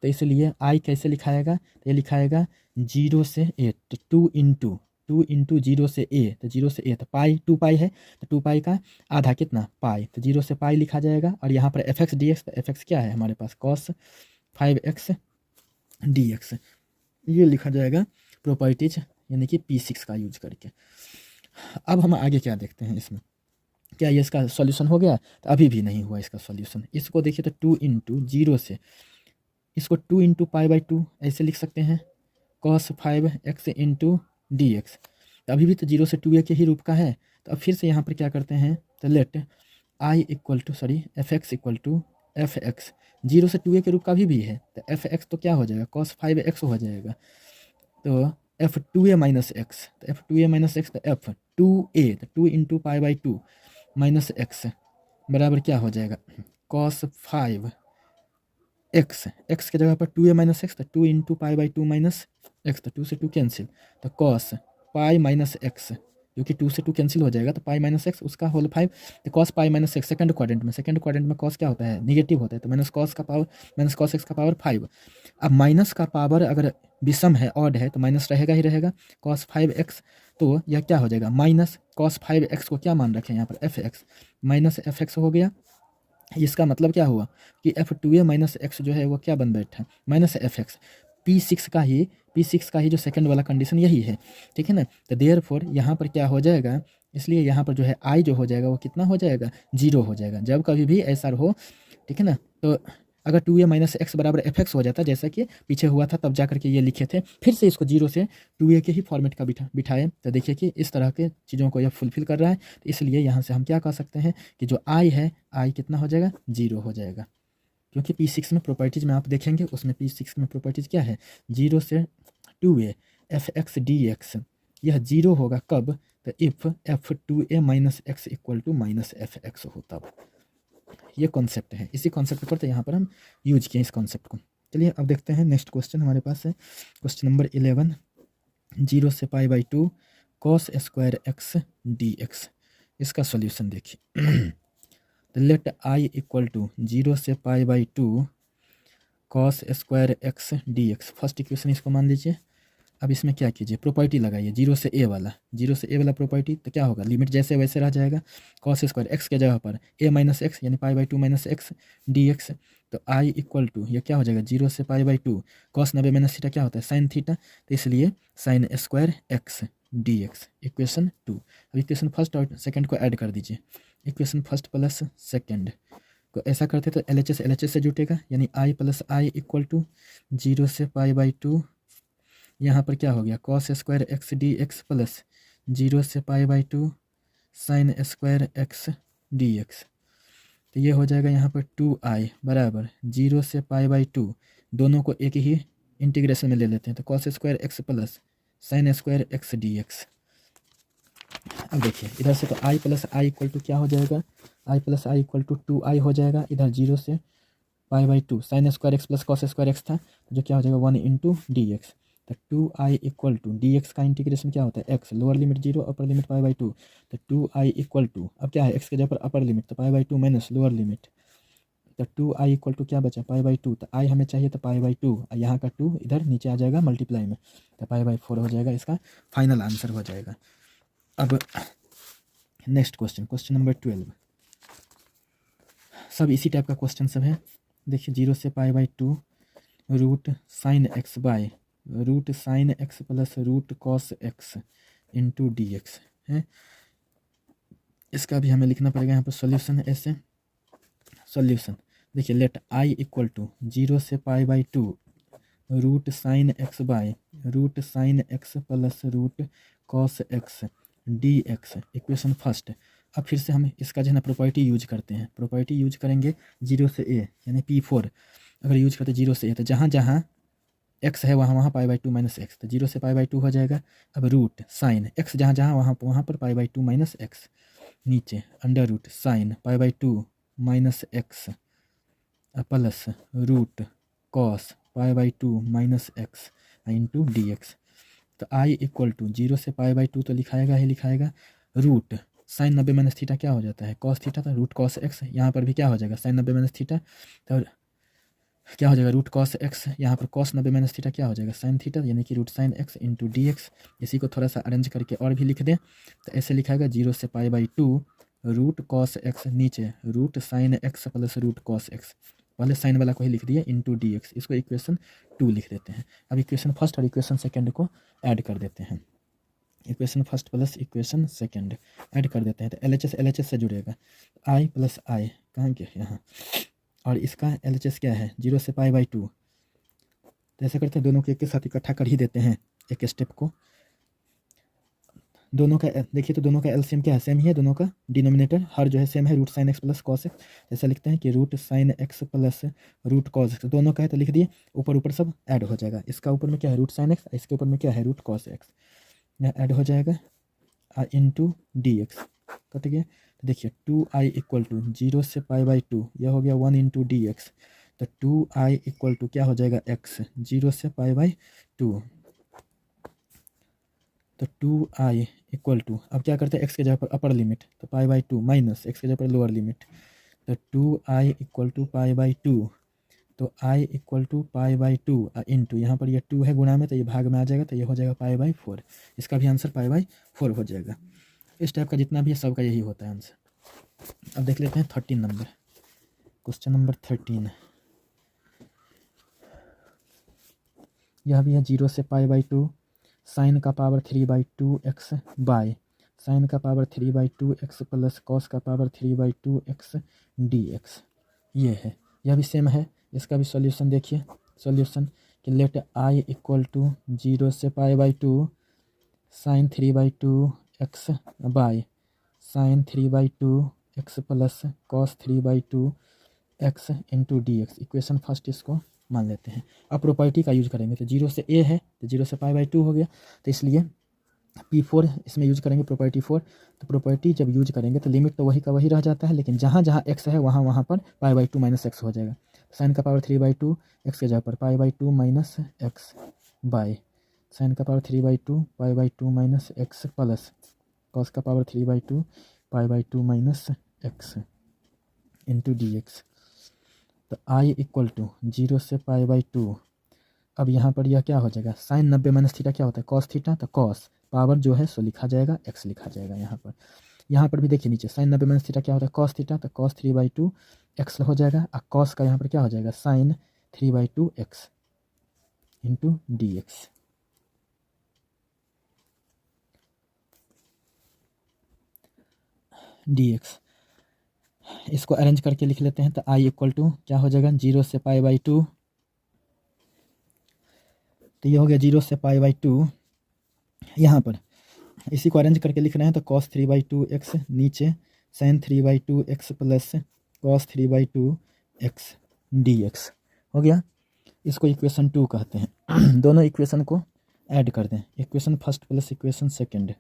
तो इसलिए i कैसे लिखाएगा, तो ये लिखाएगा 0 से a, तो 2 इंटू 0 से a, तो 0 से a तो पाई 2π है, तो 2π का आधा कितना पाई, तो 0 से पाई लिखा जाएगा। और यहाँ पर fx dx, तो fx क्या है हमारे पास cos 5x dx, ये लिखा जाएगा प्रॉपर्टीज यानी कि P6 का यूज करके। अब हम आगे क्या देखते हैं इसमें, क्या ये इसका सॉल्यूशन हो गया, तो अभी भी नहीं हुआ इसका सॉल्यूशन। इसको देखिए तो 2 इंटू 0 से इसको 2 इंटू π/2 ऐसे लिख सकते हैं cos 5x into D x. तो अभी भी तो 0 से 2a के ही रूप का है। तो अब फिर से यहाँ पर क्या करते हैं, तो let I equal to F x equal to F x, 0 से 2a के रूप का भी है। तो एफ एक्स तो क्या हो जाएगा, cos 5x हो जाएगा। तो एफ 2a माइनस एक्स, तो एफ 2a माइनस एक्स, तो एफ 2a, तो 2 into pi by 2 minus X बराबर क्या हो जाएगा, cos 5x, एक्स के जगह पर 2a माइनस एक्स, तो 2 into pi by 2 minus x, तो 2 से 2 कैंसिल, तो cos पाई माइनस एक्स, क्योंकि 2 से 2 कैंसिल हो जाएगा, तो पाई माइनस एक्स उसका होल 5, तो cos pi minus x second quadrant में cos क्या होता है, निगेटिव होता है, तो माइनस cos का पावर माइनस cos x का पावर 5। अब माइनस का पावर अगर विषम है, ऑड है, तो माइनस रहेगा ही रहेगा, cos 5x, तो यह क्या हो जाएगा, माइनस cos 5x को क्या मान रखें यहाँ पर F x, minus F x हो गया। इसका मतलब क्या हुआ कि f2a माइनस एक्स जो है वो क्या बन बैठा, माइनस एफ एक्स। P6 का ही जो सेकंड वाला कंडीशन यही है, ठीक है ना। तो देयरफॉर यहाँ पर क्या हो जाएगा, इसलिए यहाँ पर जो है आई जो हो जाएगा वो कितना हो जाएगा, 0 हो जाएगा जब कभी भी ऐसा हो, ठीक है ना। तो अगर 2a माइनस एक्स बराबर एफ एक्स हो जाता, जैसा कि पीछे हुआ था तब जा करके ये लिखे थे, फिर से इसको 0 से 2a के ही फॉर्मेट का बिठाए, तो देखिए कि इस तरह के चीज़ों को यह फुलफिल कर रहा है। तो इसलिए यहाँ से हम क्या कह सकते हैं कि जो आई है, आई कितना हो जाएगा, 0 हो जाएगा, क्योंकि P6 में प्रॉपर्टीज में आप देखेंगे, उसमें P6 में प्रॉपर्टीज क्या है, 0 से 2a F x D x, यह 0 होगा कब, तो if f2a minus x equal to minus F x हो तब। ये कॉन्सेप्ट है, इसी कॉन्सेप्ट पर तो यहाँ पर हम यूज किए इस कॉन्सेप्ट को। चलिए अब देखते हैं नेक्स्ट क्वेश्चन हमारे पास है, क्वेश्चन नंबर 11, 0 से pi by 2 cos square x D x. इसका सॉल्यूशन देखिए। तो लेट आई इक्वल टू 0 से pi by 2 cos square x D x, first equation इसको मान लीजिए। अब इसमें क्या कीजिए, प्रॉपर्टी लगाइए, 0 से a वाला प्रॉपर्टी, तो क्या होगा, लिमिट जैसे वैसे रह जाएगा, cos स्क्वायर एक्स के जगह पर a माइनस एक्स यानी पाई by 2 minus x D x. तो i इक्वल टू ये क्या हो जाएगा, 0 से pi by 2 cos 90 minus theta क्या होता है, साइन थीटा, तो इसलिए sign square x D x, equation 2। अब इक्वेशन फर्स्ट और सेकेंड को ऐड कर दीजिए, इक्वेशन फर्स्ट प्लस सेकेंड को ऐसा करते तो एल से जुटेगा, यानी i plus I equal to 0 से पाई बाई 2, यहाँ पर क्या हो गया, cos square x D x plus 0 से pi by 2 sine square x D x. तो ये हो जाएगा यहाँ पर 2i बराबर 0 से पाई बाई 2, दोनों को एक ही इंटीग्रेशन में ले लेते हैं, तो cos square x plus sine square x D x. अब देखिए इधर से तो i plus I equal to क्या हो जाएगा, i plus I equal to 2i हो जाएगा, इधर 0 से pi by 2 sine square x plus cos square x था, तो जो क्या हो जाएगा 1 इंटू डी एक्स। तो 2i equal to d x का इंटीग्रेशन क्या होता है, x lower limit 0 upper limit pi by 2, तो 2i इक्वल टू अब क्या है, x के जगह पर अपर लिमिट तो pi by 2 minus lower limit, तो 2i इक्वल टू क्या बचा, पाई बाई 2, तो i हमें चाहिए तो पाई बाई 2, यहाँ का 2 इधर नीचे आ जाएगा मल्टीप्लाई में, तो पाई बाई 4 हो जाएगा, इसका फाइनल आंसर हो जाएगा। अब नेक्स्ट क्वेश्चन, क्वेश्चन नंबर 12, सब इसी टाइप का क्वेश्चन सब है। देखिए 0 से pi by 2 root sine x by root sine x plus root cos x into D x है। इसका भी हमें लिखना पड़ेगा यहाँ पर सॉल्यूशन है, ऐसे सॉल्यूशन देखिए, लेट आई इक्वल टू 0 से pi by 2 root sine x by root sine x plus root cos x D x, equation first. अब फिर से हम इसका जो है ना प्रॉपर्टी यूज करते हैं, प्रॉपर्टी यूज करेंगे 0 से a यानी P4 अगर यूज करते 0 से a, तो जहाँ जहाँ x है वहाँ पाई बाई 2 माइनस एक्स, तो 0 से पाई बाई 2 हो जाएगा। अब रूट साइन x जहाँ जहाँ वहाँ पर पाई बाई 2 माइनस एक्स, नीचे under root sine pi by 2 minus x plus root cos pi by 2 minus x into D x. तो आई इक्वल टू 0 से पाई बाई 2 तो लिखाएगा ही लिखाएगा, रूट साइन 90 माइनस थीटा क्या हो जाता है, कॉस थीटा, तो root cos x, यहाँ पर भी क्या हो जाएगा साइन 90 माइनस थीटा, तो क्या हो जाएगा रूट कॉस एक्स, यहाँ पर कॉस 90 माइनस थीटा क्या हो जाएगा साइन थीटा, यानी कि root sine x into D x. इसी को थोड़ा सा अरेंज करके और भी लिख दें, तो ऐसे लिखाएगा 0 से pi by 2 root cos x, नीचे root sine x plus root cos x, पहले साइन वाला को ही लिख दिया इंटू डी एक्स, इसको इक्वेशन 2 लिख देते हैं। अब इक्वेशन फर्स्ट और इक्वेशन सेकेंड को ऐड कर देते हैं, equation first plus equation second add कर देते हैं, तो एल एच एस से जुड़ेगा, आई प्लस आई कहाँ के यहाँ, और इसका एल एच एस क्या है 0 से पाई बाई 2, तो ऐसा करते हैं दोनों को एक के साथ इकट्ठा कर ही देते हैं एक स्टेप को, दोनों का देखिए तो दोनों का एलसीएम क्या है, सेम ही है, दोनों का डिनोमिनेटर हर जो है सेम है, root sine x plus cos x. ऐसा लिखते हैं कि root sine x plus root cos x, दोनों का है तो लिख दिए, ऊपर ऊपर सब ऐड हो जाएगा। इसका ऊपर में क्या है रूट साइन एक्स, इसके ऊपर में क्या है रूट कॉस एक्स, यहाँ ऐड हो जाएगा इंटू डी एक्स, कट गया। तो देखिए 2i इक्वल टू 0 से π/2, यह हो गया 1 इंटू डी एक्स। तो 2i इक्वल टू क्या हो जाएगा x, 0 से π/2। तो 2i इक्वल टू, अब क्या करते हैं x के जगह पर अपर लिमिट, तो π/2 माइनस x के जगह पर लोअर लिमिट, तो 2i इक्वल टू π/2। तो i इक्वल टू π/2 इंटू, यहाँ पर ये 2 है गुणा में तो ये भाग में आ जाएगा, तो ये हो जाएगा π/4। इसका भी आंसर π/4 हो जाएगा। इस टाइप का जितना भी है सबका यही होता है आंसर। अब देख लेते हैं 13 नंबर, क्वेश्चन नंबर 13। यह भी है 0 से π/2 साइन का पावर 3/2x बाय साइन का पावर 3/2x प्लस कॉस का पावर 3/2x dx, ये है। यह भी सेम है, इसका भी सॉल्यूशन देखिए। सॉल्यूशन कि लेट i इक्वल टू 0 से π/2 sine 3/2x by sine 3/2x plus cos 3/2x into D x. Equation first इसको मान लेते हैं। अब प्रॉपर्टी का यूज करेंगे, तो 0 से a है तो 0 से π/2 हो गया, तो इसलिए P4 इसमें यूज करेंगे प्रॉपर्टी 4। तो प्रॉपर्टी जब यूज करेंगे तो लिमिट तो वही का वही रह जाता है, लेकिन जहाँ जहाँ x है वहाँ वहाँ पर π/2 माइनस एक्स हो जाएगा। साइन का पावर 3/2 x के जगह पर π/2 माइनस एक्स बाय साइन का power 3/2 π/2 minus x plus cos का power 3/2 π/2 minus x into D x. तो i इक्वल टू 0 से π/2। अब यहाँ पर यह क्या हो जाएगा, साइन 90 माइनस थीटा क्या होता है कॉस थीटा, तो कॉस पावर जो है सो लिखा जाएगा x लिखा जाएगा यहाँ पर। यहाँ पर भी देखिए नीचे साइन 90 माइनस थीटा क्या होता है कॉस थीटा, तो कॉस 3/2 x हो जाएगा। और कॉस का यहाँ पर क्या हो जाएगा sine 3/2 x into D x. इसको अरेंज करके लिख लेते हैं। तो i इक्वल टू क्या हो जाएगा 0 से π/2, तो ये हो गया 0 से π/2। यहाँ पर इसी को अरेंज करके लिख रहे हैं, तो cos 3/2x नीचे sin 3/2x plus cos 3/2x dx हो गया। इसको इक्वेशन 2 कहते हैं। दोनों इक्वेशन को ऐड कर दें, equation first plus equation second.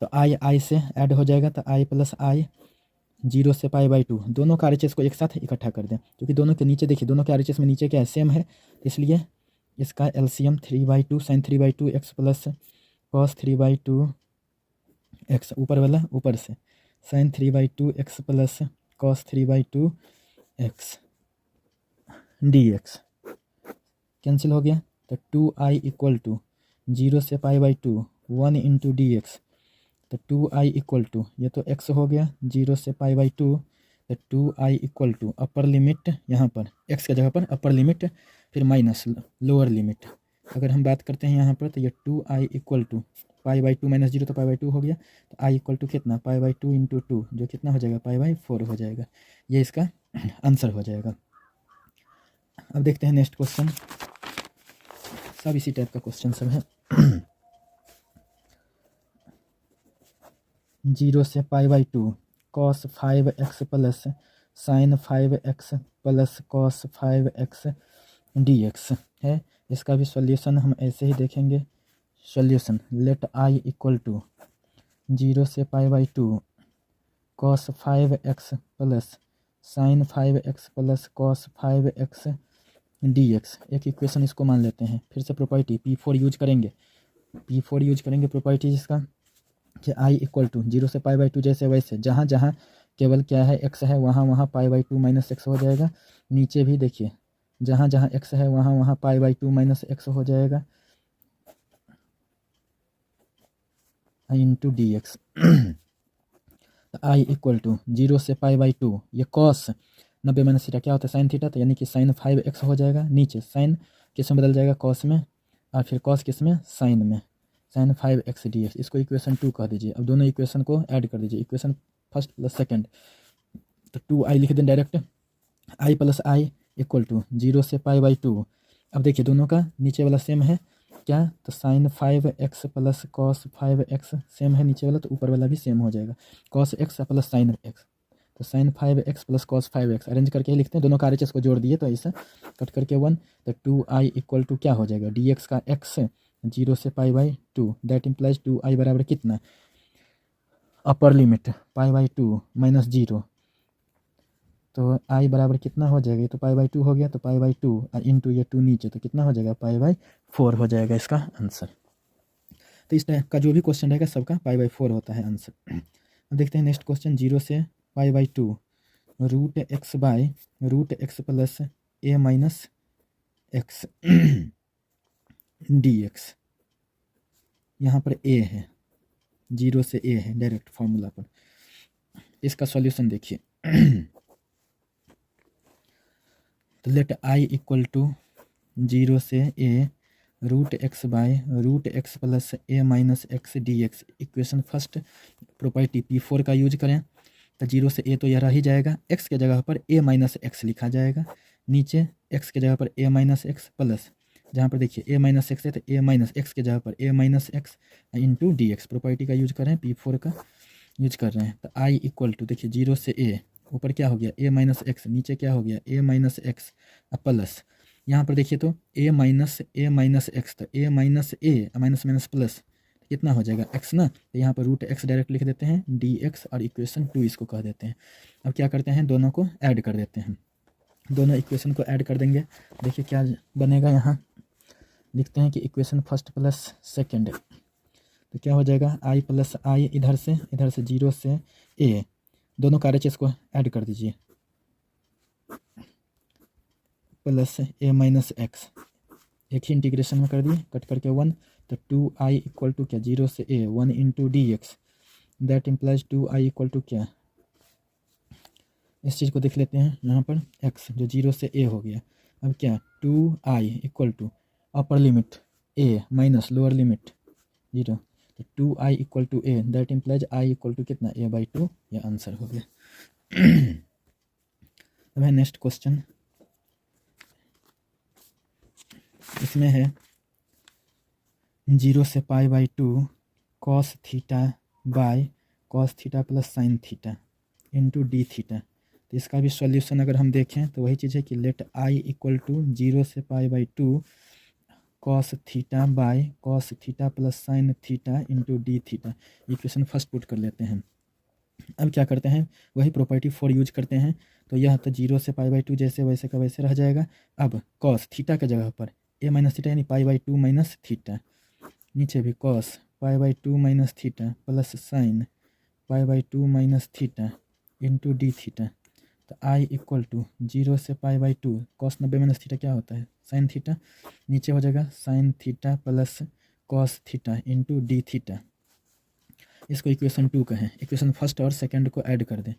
तो i से ऐड हो जाएगा, तो i प्लस i 0 से π/2, दोनों का RHS को एक साथ इकट्ठा कर दें, क्योंकि दोनों के नीचे देखिए दोनों के RHS में नीचे क्या है सेम है, इसलिए इसका LCM 3/2 sin 3/2x plus cos 3/2x, ऊपर वाला ऊपर से sin 3/2x plus cos 3/2x dx cancel हो गया। तो 2i इक्वल टू 0 से π/2 1 इंटू डी एक्स। तो 2i इक्वल टू, ये तो x हो गया 0 से π/2, तो 2i equal to upper limit यहाँ पर x के जगह पर अपर लिमिट, फिर माइनस लोअर लिमिट। अगर हम बात करते हैं यहाँ पर तो ये 2i इक्वल टू π/2 माइनस 0 तो π/2 हो गया, तो i इक्वल टू कितना π/2 इंटू 2 जो कितना हो जाएगा π/4 हो जाएगा। ये इसका आंसर हो जाएगा। अब देखते हैं नेक्स्ट क्वेश्चन, सब इसी टाइप का क्वेश्चन सब है। 0 से π/2 cos 5x plus sine 5x plus cos 5x dx है। इसका भी सॉल्यूशन हम ऐसे ही देखेंगे। Solution let i equal to 0 से π/2 cos 5x plus sine 5x plus cos 5x dx। एक इक्वेशन इसको मान लेते हैं। फिर से प्रॉपर्टी P4 यूज करेंगे, P4 यूज करेंगे प्रॉपर्टी जिसका कि i इक्वल टू 0 से π/2 जैसे वैसे, जहाँ जहाँ केवल क्या है x है वहाँ वहाँ π/2 माइनस एक्स हो जाएगा। नीचे भी देखिए जहाँ जहाँ x है वहाँ वहाँ π/2 माइनस एक्स हो जाएगा into D x. i equal to 0 से π/2, ये cos 90 माइनस थीटा क्या होता है साइन थीटा, तो यानी कि साइन 5x हो जाएगा। नीचे साइन किस में बदल जाएगा cos में, और फिर cos किस में साइन में, साइन 5x dx। इसको इक्वेशन 2 कह दीजिए। अब दोनों इक्वेशन को ऐड कर दीजिए, इक्वेशन फर्स्ट प्लस सेकंड। तो 2i लिख दें डायरेक्ट, i प्लस i इक्वल टू 0 से π/2। अब देखिए दोनों का नीचे वाला सेम है, क्या, तो sine 5x plus cos 5x same है नीचे वाला, तो ऊपर वाला भी सेम हो जाएगा, cos x plus sine x. तो sine 5x plus cos 5x arrange करके लिखते हैं, दोनों का RHS को जोड़ दिए तो ऐसा कट करके 1, तो 2i इक्वल टू क्या हो जाएगा, dx का x 0 से π/2, दैट इम्प्लाइज 2i बराबर कितना, अपर लिमिट π/2 माइनस 0, तो i बराबर कितना हो जाएगा, तो π/2 हो गया, तो π/2 इंटू ये 2 नीचे, तो कितना हो जाएगा, π/4 हो जाएगा इसका आंसर। तो इस टाइप का जो भी क्वेश्चन रहेगा सबका π/4 होता है आंसर। अब देखते हैं नेक्स्ट क्वेश्चन, 0 से π/2 √x plus a minus x dx, यहाँ पर a है, 0 से a है डायरेक्ट फॉर्मूला पर। इसका सॉल्यूशन देखिए तो लेट i इक्वल टू 0 से a √x plus a minus x dx, equation first property P4 का यूज करें, तो 0 से a तो यह रह ही जाएगा, x के जगह पर a माइनस एक्स लिखा जाएगा, नीचे x के जगह पर a माइनस एक्स प्लस, जहाँ पर देखिए a माइनस एक्स है तो a माइनस एक्स के जगह पर a minus x into D x, property का यूज कर रहे हैं, P4 का यूज कर रहे हैं। तो i इक्वल टू देखिए 0 से a, ऊपर क्या हो गया a माइनस एक्स, नीचे क्या हो गया a माइनस एक्स प्लस, यहाँ पर देखिए तो a माइनस एक्स, तो a minus minus minus plus कितना हो जाएगा x ना, तो यहाँ पर √x डायरेक्ट लिख देते हैं dx और इक्वेशन 2 इसको कह देते हैं। अब क्या करते हैं, दोनों को ऐड कर देते हैं, दोनों इक्वेशन को ऐड कर देंगे, देखिए क्या बनेगा, यहाँ लिखते हैं कि इक्वेशन फर्स्ट प्लस सेकेंड, तो क्या हो जाएगा i प्लस आई, इधर से 0 से a, दोनों का RHS को ऐड कर दीजिए, प्लस a माइनस एक्स, एक ही इंटीग्रेशन में कर दिए, कट करके 1, तो 2i इक्वल टू क्या, 0 से a 1 into D x, that implies 2i equal to क्या, इस चीज़ को देख लेते हैं, यहाँ पर x जो 0 से a हो गया, अब क्या 2i equal to upper limit a minus lower limit 0, तो 2i equal to a, that implies i equal to कितना, a/2, ये आंसर हो गया। अब है नेक्स्ट क्वेश्चन, इसमें है 0 से π/2 cos theta by cos theta plus sine theta into d theta, तो इसका भी सॉल्यूशन अगर हम देखें तो वही चीज़ है कि लेट i इक्वल टू 0 से π/2 cos theta by cos theta plus sine theta into d theta, equation first put कर लेते हैं। अब क्या करते हैं, वही प्रॉपर्टी 4 यूज करते हैं, तो यह तो 0 से π/2 जैसे वैसे का वैसे रह जाएगा। अब cos थीटा के जगह पर a माइनस थीटा यानी π/2 माइनस थीटा, नीचे भी cos π/2 minus theta plus sine π/2 minus theta into d theta, तो i इक्वल टू 0 से π/2 cos 90 माइनस थीटा क्या होता है, साइन थीटा, नीचे हो जाएगा sine theta plus cos theta into d theta, इसको इक्वेशन 2 कहें। इक्वेशन फर्स्ट और सेकंड को ऐड कर दें,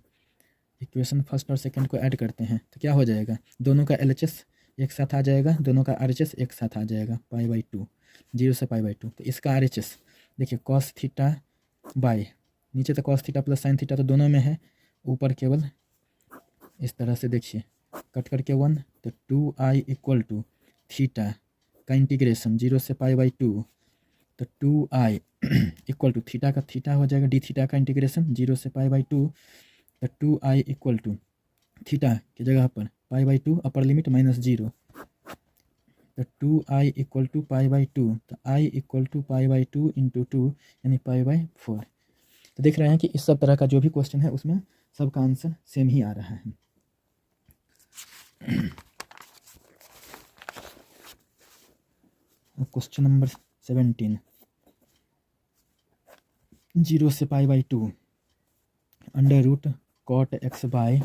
इक्वेशन फर्स्ट और सेकंड को ऐड करते हैं तो क्या हो जाएगा, दोनों का LHS एक साथ आ जाएगा, दोनों का RHS एक साथ आ जाएगा, π/2 0 से π/2, तो इसका RHS देखिए cos थीटा बाय, नीचे तो cos theta plus sine theta तो दोनों में है, ऊपर केवल इस तरह से देखिए कट करके 1, तो 2i इक्वल टू थीटा का इंटीग्रेशन 0 से π/2, तो 2i इक्वल टू थीटा का थीटा हो जाएगा, डी थीटा का इंटीग्रेशन 0 से π/2, तो 2i इक्वल टू थीटा की जगह पर π/2 अपर लिमिट माइनस 0, तो 2i इक्वल टू π/2, तो i इक्वल टू π/2 इंटू 2 यानी π/4। तो देख रहे हैं कि इस सब तरह का जो भी क्वेश्चन है उसमें सबका आंसर सेम ही आ रहा है। क्वेश्चन नंबर 17, 0 से π/2 under root cot x by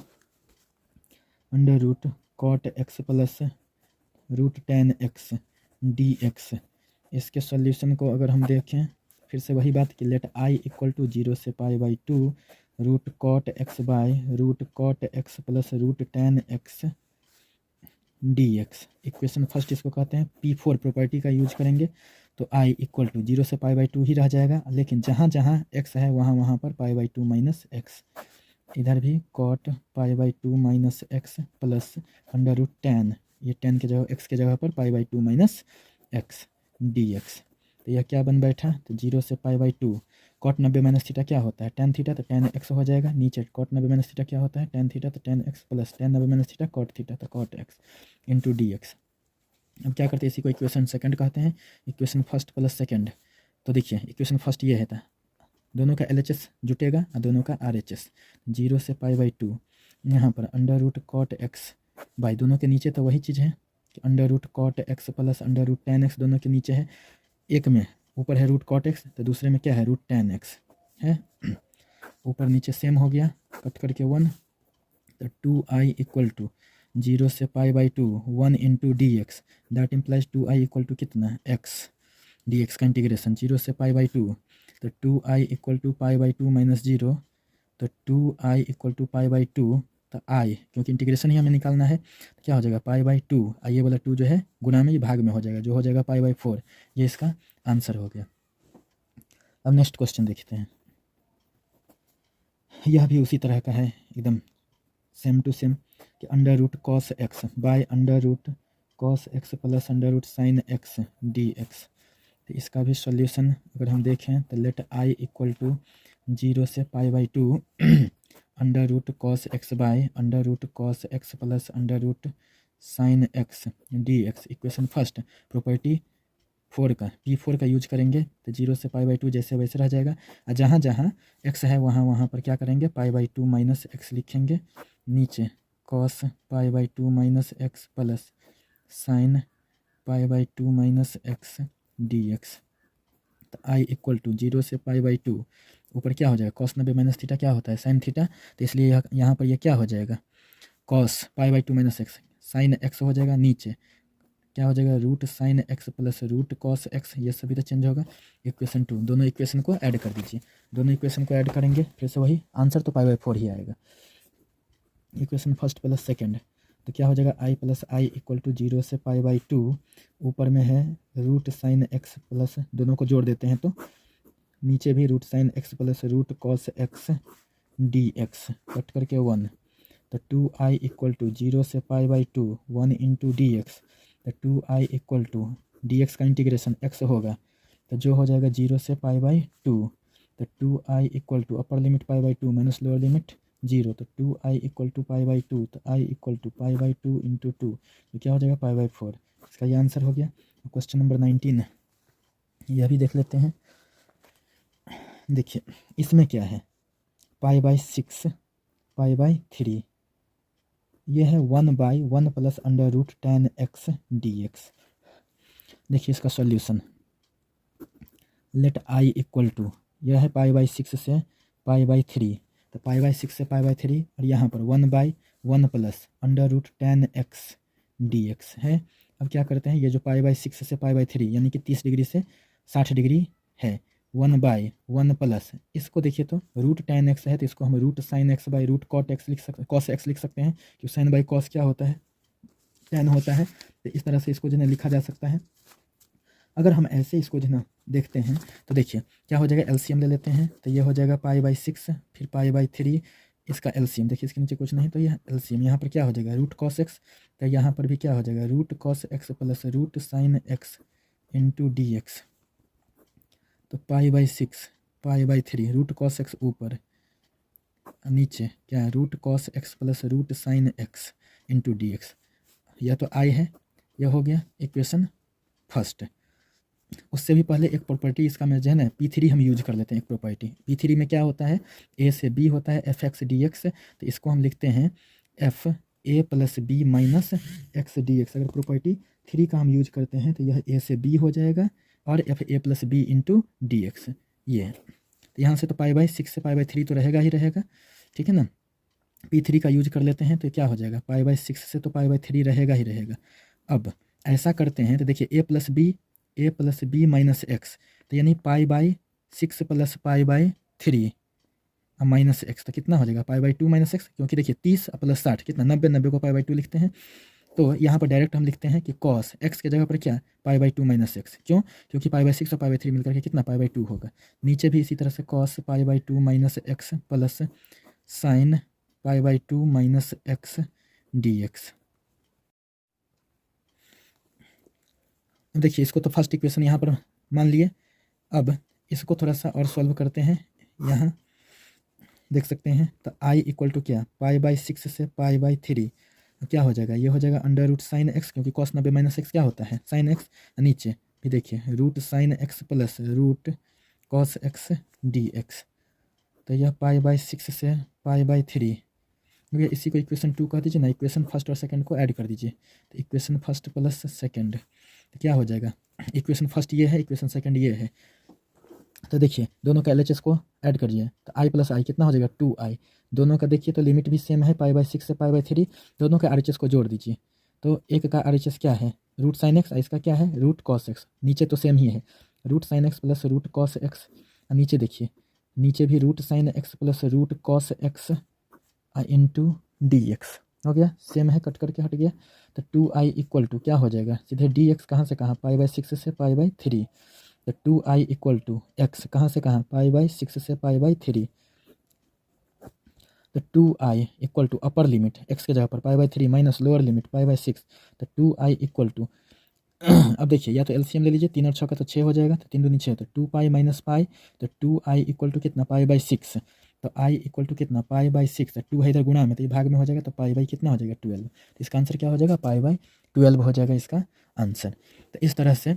under root cot x plus root tan x dx, इसके सॉल्यूशन को अगर हम देखें फिर से वही बात कि लेट i इक्वल टू 0 से π/2 root cot x by root cot x plus root tan x dx, equation first इसको कहते हैं, P4 प्रॉपर्टी का यूज करेंगे तो i इक्वल टू 0 से π/2 ही रह जाएगा, लेकिन जहाँ जहाँ x है वहाँ वहाँ पर π/2 माइनस एक्स, इधर भी cot π/2 minus x plus under root tan, ये tan के जगह x के जगह पर π/2 माइनस एक्स, dx। तो यह क्या बन बैठा, तो 0 से pi by 2 cot 90 minus theta क्या होता है, tan थीटा, तो tan x हो जाएगा। नीचे कॉट 90 माइनस थीटा क्या होता है, tan थीटा, तो tan x plus tan 90 minus theta cot theta, तो cot x into D x. अब क्या करते हैं, इसी को इक्वेशन सेकंड कहते हैं, इक्वेशन फर्स्ट प्लस सेकंड। तो देखिए इक्वेशन फर्स्ट ये है था, दोनों का LHS जुटेगा और दोनों का RHS। 0 से पाई बाई 2 यहाँ पर under root cot x by, दोनों के नीचे तो वही चीज़ है कि under root cot x plus under root tan x, दोनों के नीचे है, एक में ऊपर है रूट कॉट एक्स तो दूसरे में क्या है रूट tan x है, ऊपर नीचे सेम हो गया, कट करके 1, तो 2i इक्वल टू 0 से pi by 2 1 into D x, that implies 2i equal to कितना x, डी एक्स का इंटीग्रेशन 0 से पाई बाई 2, तो 2i equal to pi by 2 minus 0, तो 2i equal to pi by 2, तो i क्योंकि integration ही हमें निकालना है, तो क्या हो जाएगा पाई बाई 2, ये वाला 2 जो है गुना में, ये भाग में हो जाएगा, जो हो जाएगा पाई बाई 4। ये इसका आंसर हो गया। अब नेक्स्ट क्वेश्चन देखते हैं, यह भी उसी तरह का है एकदम सेम टू सेम, कि under root cos x by under root cos x plus under root sine x D x. तो इसका भी सॉल्यूशन अगर हम देखें तो लेट आई इक्वल टू 0 से pi by 2 under root cos x by under root cos x plus under root sine x D x. Equation first property 4 का P4 का यूज करेंगे, तो 0 से पाई बाई 2 जैसे वैसे रह जाएगा, और जहाँ जहाँ x है वहाँ वहाँ पर क्या करेंगे पाई बाई 2 माइनस एक्स लिखेंगे, नीचे cos pi by 2 minus x plus sign pi by 2 minus x D x. तो आई इक्वल टू 0 से पाई बाई 2, ऊपर क्या हो जाएगा कॉस 90 माइनस थीटा क्या होता है साइन थीटा, तो इसलिए यहाँ पर यह क्या हो जाएगा cos pi by 2 minus x sine x हो जाएगा, नीचे क्या हो जाएगा root sine x plus root cos x, ये सभी तो चेंज होगा। इक्वेशन 2, दोनों इक्वेशन को ऐड कर दीजिए, दोनों इक्वेशन को ऐड करेंगे फिर से वही आंसर, तो पाई बाई 4 ही आएगा। इक्वेशन फर्स्ट प्लस सेकंड, तो क्या हो जाएगा आई प्लस आई इक्वल टू 0 से पाई बाई 2, ऊपर में है रूट साइन एक्स प्लस, दोनों को जोड़ देते हैं तो नीचे भी root sine x plus root cos x D x, cut करके 1, तो 2i इक्वल टू 0 से pi by 2 1 into D x, तो 2i equal to d x का इंटीग्रेशन x होगा, तो जो हो जाएगा 0 से पाई बाई 2, तो 2i equal to upper limit pi by 2 minus lower limit 0, तो 2i equal to pi by 2, तो i equal to pi by 2 into 2, तो क्या हो जाएगा पाई बाई 4। इसका ये आंसर हो गया। क्वेश्चन नंबर 19 यह भी देख लेते हैं। देखिए इसमें क्या है पाई बाई 6 पाई बाई 3, यह है 1 by 1 plus under root tan x dx। देखिए इसका solution let I equal to, यह है पाई बाई 6 से पाई बाई 3, तो पाई बाई 6 से पाई बाई 3, और यहाँ पर 1 by 1 plus under root tan x dx है। अब क्या करते हैं, ये जो पाई बाई 6 से पाई बाई 3 यानी कि 30 डिग्री से 60 डिग्री है, 1 बाई 1 प्लस, इसको देखिए तो रूट tan x है, तो इसको हम root sine x by root cot x लिख सकते, कॉस एक्स लिख सकते हैं, क्योंकि साइन बाई कॉस क्या होता है tan होता है, तो इस तरह से इसको जो है लिखा जा सकता है। अगर हम ऐसे इसको जो है देखते हैं तो देखिए क्या हो जाएगा, एलसीएम ले लेते हैं, तो ये हो जाएगा पाई बाई 6 फिर पाई बाई 3, इसका एलसीएम देखिए इसके नीचे कुछ नहीं, तो यह एलसीएम यहाँ पर क्या हो जाएगा रूट कॉस एक्स, तो यहाँ पर भी क्या हो जाएगा root cos x plus root sine x into D x, तो pi by 6 pi by 3 root cos x ऊपर, नीचे क्या है root cos x plus root sine x into D x, यह तो आई है, यह हो गया इक्वेशन फर्स्ट। उससे भी पहले एक प्रॉपर्टी इसका में जो है ना P3 हम यूज कर लेते हैं, एक प्रॉपर्टी P3 में क्या होता है a से b होता है एफ एक्स डी एक्स, तो इसको हम लिखते हैं एफ ए plus B minus x D x. अगर प्रॉपर्टी 3 का हम यूज करते हैं तो यह a से b हो जाएगा और एफ ए plus b into D x, ये तो यहाँ से तो पाई बाई 6 से पाई बाई 3 तो रहेगा ही रहेगा, ठीक है ना। P3 का यूज कर लेते हैं तो क्या हो जाएगा पाई बाई 6 से तो पाई बाई 3 रहेगा ही रहेगा। अब ऐसा करते हैं तो देखिए ए प्लस बी माइनस एक्स, तो यानी पाई by 6 plus pi by 3 minus x, तो कितना हो जाएगा पाई बाई 2 माइनस एक्स, क्योंकि देखिए 30 प्लस 60 कितना 90, 90 को पाई बाई 2 लिखते हैं, तो यहाँ पर डायरेक्ट हम लिखते हैं कि कॉस एक्स के जगह पर क्या पाई बाई 2 माइनस एक्स, क्यों क्योंकि पाई बाई 6 और पाई बाई 3 मिलकर के कितना पाई बाई 2 होगा। नीचे भी इसी तरह से cos pi by 2 minus x plus sign pi by 2 minus x D x. अब देखिए इसको तो फर्स्ट इक्वेशन यहाँ पर मान लिए। अब इसको थोड़ा सा और सॉल्व करते हैं। यहाँ देख सकते हैं तो आई इक्वल टू क्या, पाई/6 से पाई/3 क्या हो जाएगा, ये हो जाएगा अंडर रूट साइन एक्स, क्योंकि कॉस 90 माइनस एक्स क्या होता है साइन एक्स। नीचे भी देखिए root sine x plus root cos x D x, तो यह पाई/6 से पाई/3। भैया इसी को इक्वेशन 2 कह दीजिए ना, इक्वेशन फर्स्ट और सेकंड को ऐड कर दीजिए। तो इक्वेशन फर्स्ट प्लस सेकंड तो क्या हो जाएगा, इक्वेशन फर्स्ट ये है, इक्वेशन सेकंड ये है। तो देखिए दोनों का LHS को ऐड करिए तो आई प्लस आई कितना हो जाएगा 2i। दोनों का देखिए तो लिमिट भी सेम है, पाई/6 से पाई/3। दोनों का RHS को जोड़ दीजिए तो एक का RHS क्या है रूट साइन एक्स, इसका क्या है रूट कॉस एक्स। नीचे तो सेम ही है, root sine x plus root cos x. नीचे देखिए, नीचे भी root sine x plus root cos x into D x हो गया, सेम है, कट करके हट गया। तो 2i इक्वल टू क्या हो जाएगा सीधे डी एक्स कहाँ से कहाँ, पाई/6 से पाई/3। तो 2i इक्वल टू एक्स कहाँ से कहाँ, पाई/6 से पाई/3। तो 2i equal to upper limit x के जगह पर पाई/3 माइनस लोअर लिमिट पाई/6। तो 2i इक्वल टू अब देखिए या तो एलसीएम ले लीजिए, 3 और 6 का तो 6 हो जाएगा, तो 3 दूनी 6, तो 2 माइनस पाई। तो 2i इक्वल टू कितना पाई/6। तो i इक्वल टू कितना पाई/6। तो 2 है इधर गुणा में तो ये भाग में हो जाएगा, तो पाई कितना हो जाएगा 12। तो इसका आंसर क्या हो जाएगा पाई/12 हो जाएगा इसका आंसर। तो इस तरह से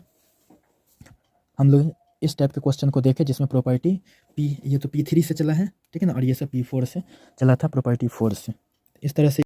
हम लोग इस टाइप के क्वेश्चन को देखें जिसमें प्रॉपर्टी ये तो P3 से चला है, ठीक है ना, और ये सब P4 से चला था, प्रॉपर्टी 4 से। इस तरह से